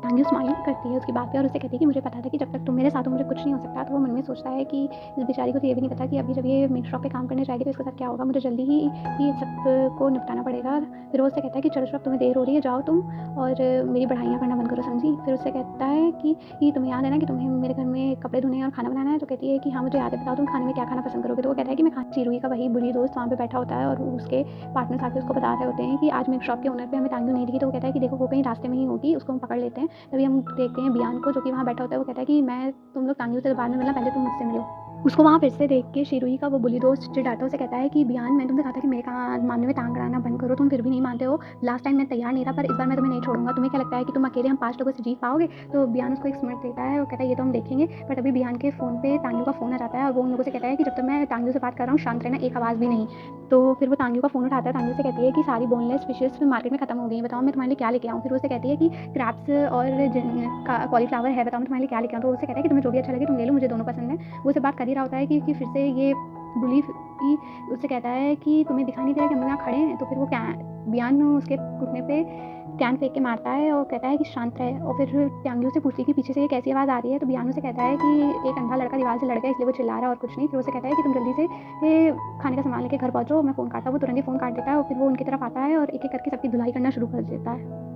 टांगियो स्माइल करती है उसकी बात पे और उससे कहती है कि मुझे पता था कि जब तक तुम मेरे साथ हो मुझे कुछ नहीं हो सकता। तो वो मन में सोचता है कि इस बेचारी को तो ये भी नहीं पता कि अभी जब ये मेक शॉप पे काम करने जाएगी तो इसके साथ क्या होगा, मुझे जल्दी ही ये सब को निपटाना पड़ेगा। फिर वो उससे कहता है कि चलो अब तुम्हें देर हो रही है, जाओ तुम और मेरी बढ़ाइयाँ करना बंद करो, समझी? फिर उससे कहता है कि तुम्हें याद है ना कि तुम्हें मेरे घर में कपड़े धोने और खाना बनाना है? तो कहती है कि हाँ मुझे याद है, बताओ तुम खाने में क्या खाना पसंद करोगे? तो वो कहता है कि मैं चिरुई का वही बुरी दोस्त वहाँ पे बैठा होता है और उसके पार्टनर्स आके उसको बता रहे होते हैं कि आज मेक शॉप के ओनर पे हमें टांगियो नहीं दिखी। तो वो कहता है कि देखो वो कहीं रास्ते में ही होगी, उसको हम पकड़ लेते हैं। तभी हम देखते हैं बियान को जो कि वहाँ बैठा होता है। वो कहता है कि मैं तुम लोग टांगियों से बाद में मिलना, पहले तुम मुझसे मिलो। उसको वहाँ फिर से देख के शिरुई का वो बुली दोस्त चिढ़ाता है, उसे कहता है कि बियान मैंने तुमसे कहा था कि मेरे मामले में टांग अड़ाना बंद करो, तुम फिर भी नहीं मानते हो। लास्ट टाइम मैं तैयार नहीं था, पर इस बार मैं तुम्हें नहीं छोड़ूंगा। तुम्हें क्या लगता है कि तुम अकेले हम 5 लोगों से जीत पाओगे? तो बियान उसको एक स्मित देता है और कहता है ये तो हम देखेंगे। बट अभी बियान के फ़ोन पे टांगियों का फ़ोन आ जाता है और वो उन लोगों से कहता है कि जब तक मैं टांगियों से बात कर रहा हूँ शांत रहना, एक आवाज़ भी नहीं। तो फिर वो टांगियों का फ़ोन उठाता है, टांगियों से कहती है कि सारी बोनलेस फिशेस मार्केट में खत्म हो गई हैं, बताओ मैं तुम्हारे लिए क्या लेके आऊँ? फिर वो उसे कहती है कि क्रैब्स और कॉलीफ्लावर है, बताओ मैं तुम्हारे लिए क्या लेके आऊँ? तो वो उसे कहता है कि तुम्हें जो भी अच्छा लगे तुम ले लो, मुझे दोनों पसंद है। वो उसे बात कर ही रहा होता है कि फिर से ये बुली ही उससे कहता है कि तुम्हें दिखाई नहीं दे रहा कि हम यहाँ खड़े हैं? तो फिर वो बियान उसके घुटने पे कैन फेंक के मारता है और कहता है कि शांत रहे। और फिर टांगियों से पूछती है कि पीछे से ये कैसी आवाज़ आ रही है? तो बियान से कहता है कि एक अंधा लड़का दीवार से लड़ गया इसलिए वो चिल्ला रहा है और कुछ नहीं। फिर उसे कहता है कि तुम जल्दी से ये खाने का सामान लेके घर पहुँचो, मैं फ़ोन काटता हूँ। वो तुरंत ही फ़ोन काट देता है और फिर वो उनकी तरफ आता है और एक-एक करके सबकी धुलाई करना शुरू कर देता है।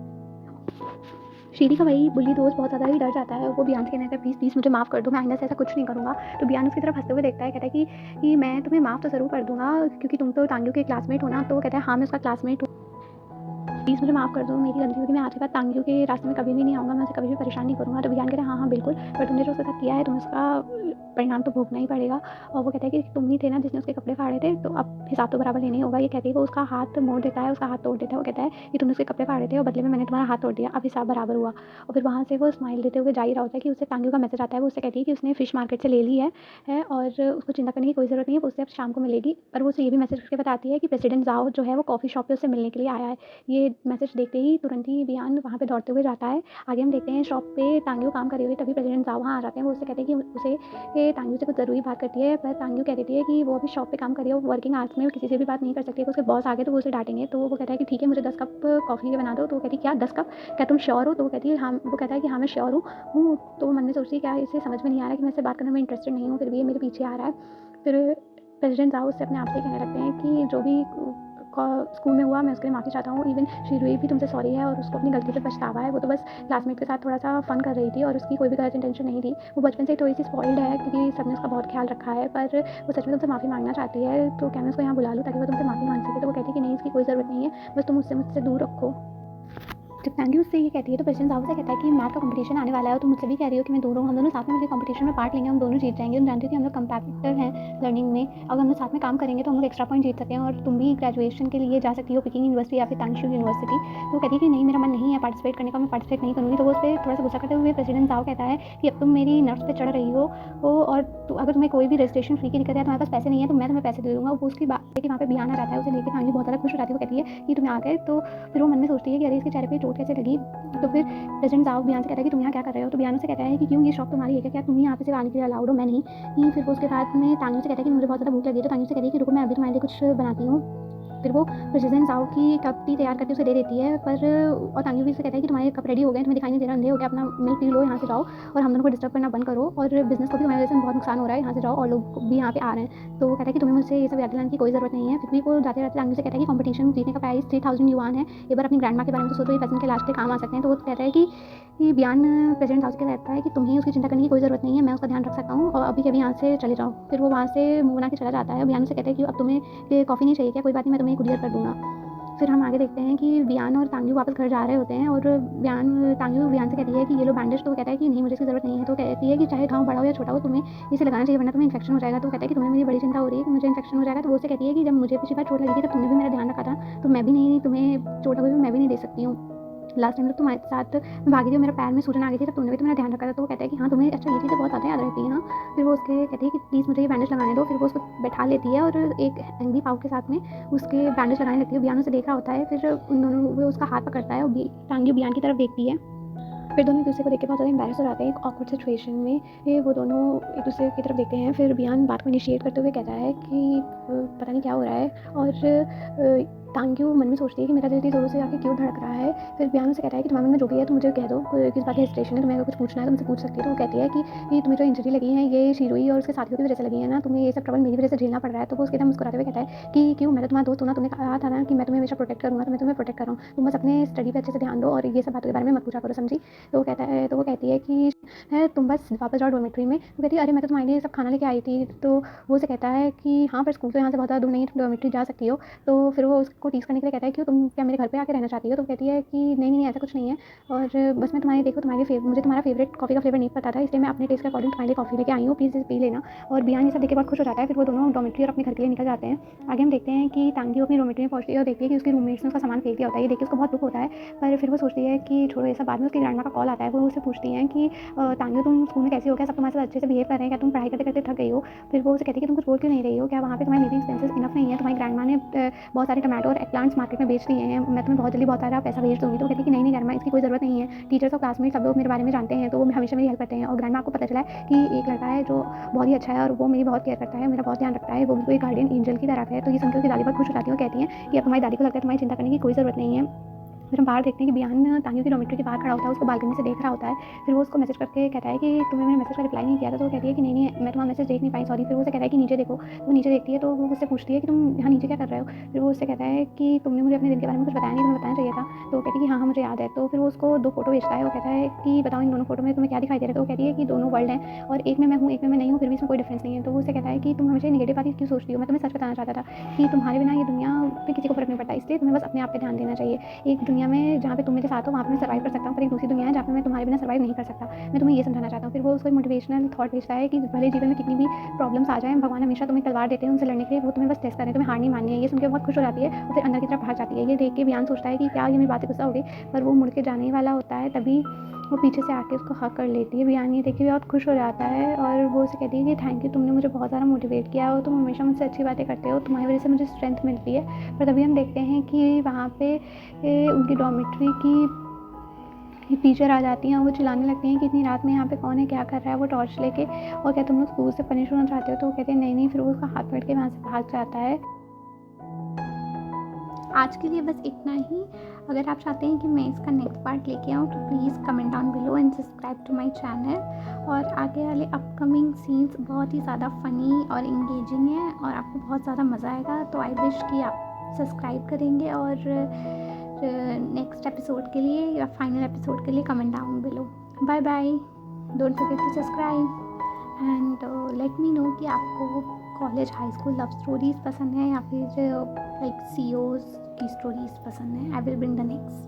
शीरी का वही बुल्ली दोस्त बहुत ज़्यादा ही डर जाता है। वो बियान से कहने लगता है, प्लीज़ प्लीज़ मुझे माफ़ कर दो, मैं आइंदा से ऐसा कुछ नहीं करूँगा। तो बियान उसकी तरफ हँसते हुए देखता है, कहता है कि मैं तुम्हें माफ़ तो ज़रूर कर दूँगा क्योंकि तुम तो टांगियों के क्लासमेट हो ना। तो वो कहता है हाँ, मैं उसका क्लासमेट हूँ। प्लीज़ मुझे माफ़ कर दो, मेरी गलती होगी, मैं आज के बाद टांगियों के रास्ते में कभी भी नहीं आऊँगा, मैं उसे कभी भी परेशान नहीं करूँगा। तो बियान कहता है हाँ, हाँ बिल्कुल, पर तुमने जो उसके साथ किया है तुम्हें उसका परिणाम तो भोगना ही पड़ेगा। और वो कहता है कि तुम ही थे ना जिसने उसके कपड़े फाड़े थे, तो अब हिसाब तो बराबर लेना ही होगा। ये कहते ही वो उसका हाथ मोड़ देता है, उसका हाथ तोड़ देता है। वो कहता है कि तुमने उसके कपड़े फाड़े थे और बदले में मैंने तुम्हारा हाथ तोड़ दिया, अब हिसाब बराबर हुआ। और फिर वहाँ से वो स्माइल देते हुए जा ही रहा होता है कि उसे टांगियों का मैसेज आता है। वो उससे कहती है कि उसने फ़िश मार्केट से ले ली है और उसको चिंता करने की कोई ज़रूरत नहीं है, वो उससे अब शाम को मिलेगी। पर वो उसे ये भी मैसेज करके बताती है कि प्रेसिडेंट ज़ाओ जो है वो कॉफ़ी शॉप पे उससे मिलने के लिए आया है। ये मैसेज देखते ही तुरंत ही बियान वहाँ पे दौड़ते हुए जाता है। आगे हम देखते हैं शॉप पे टांगियो काम कर रही होती है, तभी प्रेसिडेंट ज़ाओ वहाँ आ जाते हैं। वो उससे कहते हैं कि उसे ये तांग्यू से कुछ ज़रूरी बात करती है, पर तांग्यू कह देती है कि वो अभी शॉप पे काम कर रही है, वो वर्किंग आवर्स में किसी से भी बात नहीं कर सकती है, तो उसके बॉस आ गए तो वो उसे डाँटेंगे। तो वो कहता है कि ठीक है, मुझे 10 कप कॉफ़ी बना दो। तो वो कहती है क्या 10 कप? क्या तुम श्योर हो? तो वो कहती है हाँ, वो कहता है कि हाँ, मैं श्योर हूँ। तो वो मन में सोचती है क्या इसे समझ में नहीं आ रहा है कि मैं इससे बात करने में इंटरेस्टेड नहीं हूँ, फिर भी ये मेरे पीछे आ रहा है। फिर प्रेसिडेंट ज़ाओ उससे अपने आप से ही कहने लगते हैं कि जो भी स्कूल में हुआ मैं उसके लिए माफ़ी चाहता हूँ। इवन शीरुई भी तुमसे सॉरी है और उसको अपनी गलती पे पछतावा है। वो तो बस क्लासमेट के साथ थोड़ा-सा फ़न कर रही थी और उसकी कोई भी गलत इंटेंशन नहीं थी। वो बचपन से ही थोड़ी-सी स्पॉइल्ड है क्योंकि सबने उसका बहुत ख्याल रखा है, पर वो सच में तुमसे माफ़ी माँगना चाहती है। तो क्या मैं उसको यहाँ बुला लूँ ताकि वो तुमसे माफ़ी माँग सके? तो वो कहती है कि नहीं, इसकी कोई ज़रूरत नहीं है, बस तुम उससे मुझसे दूर रखो। जब तांग्यू उससे ये कहती है तो प्रेसिडेंट साहब से कहता है कि मैथ का कंपटीशन आने वाला है और तुम मुझसे भी कह रही हो कि मैं दूर हूँ, हम दोनों साथ में मिलकर कंपटीशन में पार्ट लेंगे, हम दोनों जीत जाएंगे। तुम जानते हो कि हम लोग कंपैटिटर हैं लर्निंग में, अगर हम लोग साथ में काम करेंगे तो हम लोग एक्स्ट्रा पॉइंट जीत सकते हैं और तुम भी ग्रेजुएशन के लिए जा सकती हो पिकिंग यूनिवर्सिटी या फिर तांगशू यूनिवर्सिटी। तो वो कहती है कि नहीं, मेरा मन नहीं है पार्टिसिपेट करने का, मैं पार्टिसिपेट नहीं करूँगी। तो वो उस पर थोड़ा सा गुस्सा करते हुए प्रेसिडेंट साहब कहता है कि अब तुम मेरी नर्व्स पे चढ़ रही हो और अगर तुम्हें कोई भी रजिस्ट्रेशन फी की दिक्कत है, तुम्हारे पास पैसे नहीं है तो मैं तुम्हें पैसे दे दूँगा। वो उसकी बात है कि वहाँ पे बियान आ जाता है, उसे लेकर तांग्यू बहुत ज़्यादा खुश हो जाती है। वो कहती है कि तुम्हें आ गए। तो फिर वो मन में सोचती है कि अरे इसके चेहरे पे चोट कैसे लगी। तो फिर प्रेसिडेंट साहब बियान से कहता है कि तुम यहाँ क्या कर रहे हो? तो बियान से कहता है कि क्यों, ये शौक तुम्हारी है क्या? तुम ही यहाँ पे सिर्फ आने के लिए अलाउड हो, मैं नहीं। फिर वो उसके बाद में तांग्यू से कहता है कि मुझे बहुत ज़्यादा भूख लगी है। तो तांग्यू से कहती है कि रुको, मैं अभी तुम्हारे लिए कुछ बनाती हूँ। फिर वो प्रेसिडेंट साहब की कप टी तैयार करके उसे दे देती है, पर और तांग्यू भी उसे कहता है कि तुम्हारे कप रेडी हो गए, तुम्हें दिखाई नहीं दे रहा, अंधे हो गया, अपना मिल्क पी लो, यहाँ से जाओ और हम दोनों को डिस्टर्ब करना बंद करो और बिजनेस को भी तुम्हारी वजह से बहुत नुकसान हो रहा है, यहाँ से जाओ और लोग भी यहाँ पे आ रहे हैं। तो वो कहता है कि तुम्हें मुझसे ये सब याद दिलाने की कोई ज़रूरत नहीं है। फिर भी वो जाते जाते तांग्यू से कहता है कि कंपटीशन जीतने का प्राइस 3000 युआन है, एक बार अपनी ग्रैंड माँ के बारे में तो सोचो, ये पैसे के लास्ट के काम आ सकते हैं। तो वो कहता है कि बियान प्रेसिडेंट हाउस के कहता है कि तुम्हें उसकी चिंता करने की कोई ज़रूरत नहीं है, मैं उसका ध्यान रख सकता हूँ और अभी के अभी यहाँ से चले जाओ। फिर वो वहाँ से मुँह बना के चला जाता है। बियान से कहता है कि अब तुम्हें ये कॉफ़ी नहीं चाहिए क्या? कोई बात नहीं, मैं तुम्हें कुरियर कर दूँगा। फिर हम आगे देखते हैं कि बियान और तांग्यू वापस घर जा रहे होते हैं और तांग्यू बियान से कहती है कि ये लो बैंडेज। तो वो कहता है कि नहीं, मुझे इसकी ज़रूरत नहीं है। तो कहती है कि चाहे घाव बड़ा हो या छोटा हो, तुम्हें इसे लगाना चाहिए वरना तुम्हें इन्फेक्शन हो जाएगा। तो वो कहता है कि तुम्हें मेरी बड़ी चिंता हो रही है कि मुझे इन्फेक्शन हो जाएगा। तो वो उससे कहती है कि जब मुझे पिछली बार चोट लगी थी तब तुमने भी मेरा ध्यान रखा था, तो मैं भी नहीं, तुम्हें चोट लगी मैं भी नहीं दे सकती हूँ। लास्ट टाइम जब तुम्हारे साथ मैं भागी थी और मेरा पैर में सूजन आ गई थी तब तुमने भी तो मेरा ध्यान रखा था। तो वो कहता है कि हाँ, तुम्हें अच्छा ये चीज़ें बहुत ज़्यादा याद रहती हैं ना। फिर वो उसके कहती है कि प्लीज़ मुझे ये बैंडेज लगाने दो। फिर वो उसको बैठा लेती है और एक एंग्री पाव के साथ में उसके बैंडेज लगाने लगती है। बियान उसे देख रहा होता है। फिर उन दोनों वो उसका हाथ पकड़ता है और तांग्यू बियान की तरफ देखती है। फिर दोनों एक दूसरे को देख के बहुत ज़्यादा एम्बैरेस हो जाते हैं। एक ऑकवर्ड सिचुएशन में वो दोनों एक दूसरे की तरफ देखते हैं। फिर बियान बात को इनिशिएट करते हुए कहता है कि पता नहीं क्या हो रहा है और तांग्यू मन में सोचती है कि मेरा दिल इतनी ज़ोरों से आके क्यों धड़क रहा है। फिर बियान उसे कहता है कि तुम्हारे मन में जो भी है तुम मुझे कह दो, किस बात की हेजिटेशन है, तुम्हें अगर कुछ पूछना है तो मुझसे पूछ सकती है। तो वो कहती है कि तुम्हें जो इंजरी लगी है ये शीरुई और उसके साथियों की वजह से लगी है ना, तुम्हें ये सब ट्रबल मेरी वजह से झेलना पड़ रहा है। तो वो उसके एकदम मुस्कुराते हुए कहता है कि क्यों, मैं तो तुम्हारा दोस्त हूँ ना, तुमने कहा था ना कि मैं तुम्हें हमेशा प्रोटेक्ट करूँगा, तो मैं तुम्हें प्रोटेक्ट कर रहा हूँ, तुम बस अपने स्टडी पे अच्छे से ध्यान दो और ये सब बातों के बारे में मत पूछा करो, समझी? तो वो कहती है कि है तुम बस वापस जाओ डॉर्मेट्री में। तो कहती है अरे मैं तो तुम्हारे लिए सब खाना लेके आई थी। तो वो उसे कहता है कि हाँ, पर स्कूल तो यहाँ से बहुत ज़्यादा दूर नहीं है, तुम डॉर्मेट्री जा सकती हो। तो फिर वो उसको टीज़ करने के लिए कहता है कि तुम क्या मेरे घर पे आके रहना चाहती हो? तो कहती है कि नहीं नहीं, ऐसा कुछ नहीं है और बस मैं तुम्हारे देखो तुम्हारे मुझे तुम्हारा फेवरेट कॉफ़ी का फ्लेवर नहीं पता था, इसलिए मैं अपने टेस्ट के अकॉर्डिंग तुम्हारे लिए कॉफ़ी लेके आई हूँ, प्लीज़ पी लेना। और बियान ये सब देख के बहुत खुश हो जाता है। फिर वो दोनों डॉर्मेट्री और अपने घर के लिए निकल जाते हैं। आगे हम देखते हैं कि तांग्यू अपनी डॉर्मेट्री में पहुंचती है और देखती है कि उसके रूममेट्स ने उसका सामान फेंक दिया होता है। ये देख के उसको बहुत दुख होता है, पर फिर वो सोचती है कि छोड़ो ये सब। बाद में उसकी ग्रैंडमा का कॉल आता है। वो उससे पूछती हैं कि तांग्यू तुम स्कूल में कैसी हो, क्या सब तुम्हारे साथ अच्छे से बिहेव कर रहे हैं, क्या तुम पढ़ाई करते करते थक गई हो? फिर वो उसे कहती है कि तुम कुछ बोल क्यों नहीं रही हो, क्या वहाँ पे तुम्हारे लिविंग एक्सपेंसेस इनफ नहीं है? तुम्हारी ग्रैंडमा ने बहुत सारे टमाटो और एगप्लांट्स मार्केट में बेच दिए हैं, मैं तुम्हें बहुत जल्दी बहुत सारा पैसा भेज दूँगी। तो वो कहती है कि नहीं नहीं ग्रैंडमा, इसकी कोई ज़रूरत नहीं है, टीचर्स और क्लासमेट सब लोग मेरे बारे में जानते हैं, तो वो हमेशा मेरी हेल्प करते हैं। और ग्रैंडमा को पता चला है कि एक लड़का है जो बहुत ही अच्छा है और वो मेरी बहुत केयर करता है, मेरा बहुत ध्यान रखता है, वो बिल्कुल एक गार्डियन एंजल की तरह है। तो ये सुनकर उसकी दादी बहुत खुश हो जाती है और कहती हैं कि अब तुम्हारी दादी को लगता है तुम्हारी चिंता करने की कोई ज़रूरत नहीं है। फिर हम बाहर देखते हैं कि बियान तांग्यू की डॉर्मेट्री के बाहर खड़ा होता है, उसको बालकनी से देख रहा होता है। फिर वो उसको मैसेज करके कहता है कि तुमने मेरे मैसेज का रिप्लाई नहीं किया था। तो वो कहती है कि नहीं नहीं, मैं तुम्हारा मैसेज देख नहीं पाई, सॉरी। फिर वो उसे कहता है कि नीचे देखो। तो वो नीचे देखती है तो वो उससे पूछती है कि तुम यहाँ नीचे क्या कर रहे हो? फिर वो उससे कहता है कि तुमने मुझे अपने दिन के बारे में कुछ बताया नहीं, तुम्हें बताना चाहिए था। तो वो कहती है कि हाँ हाँ मुझे याद है। तो फिर वो उसको 2 फोटो भेजता है। वो कहता है कि बताओ इन दोनों फोटो में तुम्हें क्या दिखाई दे रहा है? तो वो कहती है कि दोनों वर्ल्ड हैं और एक में मैं हूँ, एक में मैं नहीं हूँ, फिर भी इसमें कोई डिफरेंस नहीं है। तो वो उससे कहता है कि तुम हमेशा नेगेटिव बातें क्यों सोचती हो? मैं तुम्हें सच बताना चाहता था कि तुम्हारे बिना ये दुनिया पे किसी को फर्क नहीं पड़ता, इसलिए तुम्हें बस अपने आप पे ध्यान देना चाहिए। एक दुनिया में जहाँ पे तुम मेरे साथ हो वहाँ पे मैं सर्वाइव कर सकता हूँ, पर एक दूसरी दुनिया है जहाँ पे मैं तुम्हारे बिना सर्वाइव नहीं कर सकता। मैं तुम्हें ये समझाना चाहता हूँ। फिर वो उसको एक मोटिवेशनल थॉट भेजता है कि भले जीवन में कितनी भी प्रॉब्लम्स आ जाए, भगवान हमेशा तुम्हें तलवार देते हैं उनसे लड़ने के लिए, वो तुम्हें बस टेस्ट कर रहे हैं, तुम्हें हार नहीं माननी है। ये सुनकर बहुत खुश हो जाती है और फिर अंदर की तरफ भाग जाती है। ये देख के बियान सोचता है कि क्या ये मेरी बातें गुस्सा हो गई, पर वो मुड़ के जाने ही वाला होता है, तभी वो पीछे से आके उसको हक कर लेती है। बियान ये देख के बहुत खुश हो जाता है और वो उसे कहती है कि थैंक यू, तुमने मुझे बहुत ज़्यादा मोटिवेट किया और तुम हमेशा मुझसे अच्छी बातें करते हो, तुम्हारी वजह से मुझे स्ट्रेंथ मिलती है। पर तभी हम देखते हैं कि वहाँ पे उनकी डॉर्मेट्री की टीचर आ जाती हैं और वो चिल्लाने लगती हैं कि इतनी रात में यहाँ पे कौन है, क्या कर रहा है। वो टॉर्च लेके और क्या तुम लोग स्कूल से पनिश होना चाहते हो? तो वो कहते हैं नहीं नहीं, फिर वो उसका हाथ पकड़ के वहाँ से भाग जाता है। आज के लिए बस इतना ही। अगर आप चाहते हैं कि मैं इसका नेक्स्ट पार्ट लेके आऊँ तो please comment down below and subscribe to my channel. और आगे वाले अपकमिंग सीन्स बहुत ही ज़्यादा फ़नी और इंगेजिंग हैं और आपको बहुत ज़्यादा मज़ा आएगा। तो आई विश कि आप सब्सक्राइब करेंगे और नेक्स्ट एपिसोड के लिए या फाइनल एपिसोड के लिए comment down below. Bye bye, don't forget to subscribe and let me know कि आपको college high school love stories पसंद है या फिर लाइक सीओज़ की स्टोरीज़ पसंद है। I will bring the next.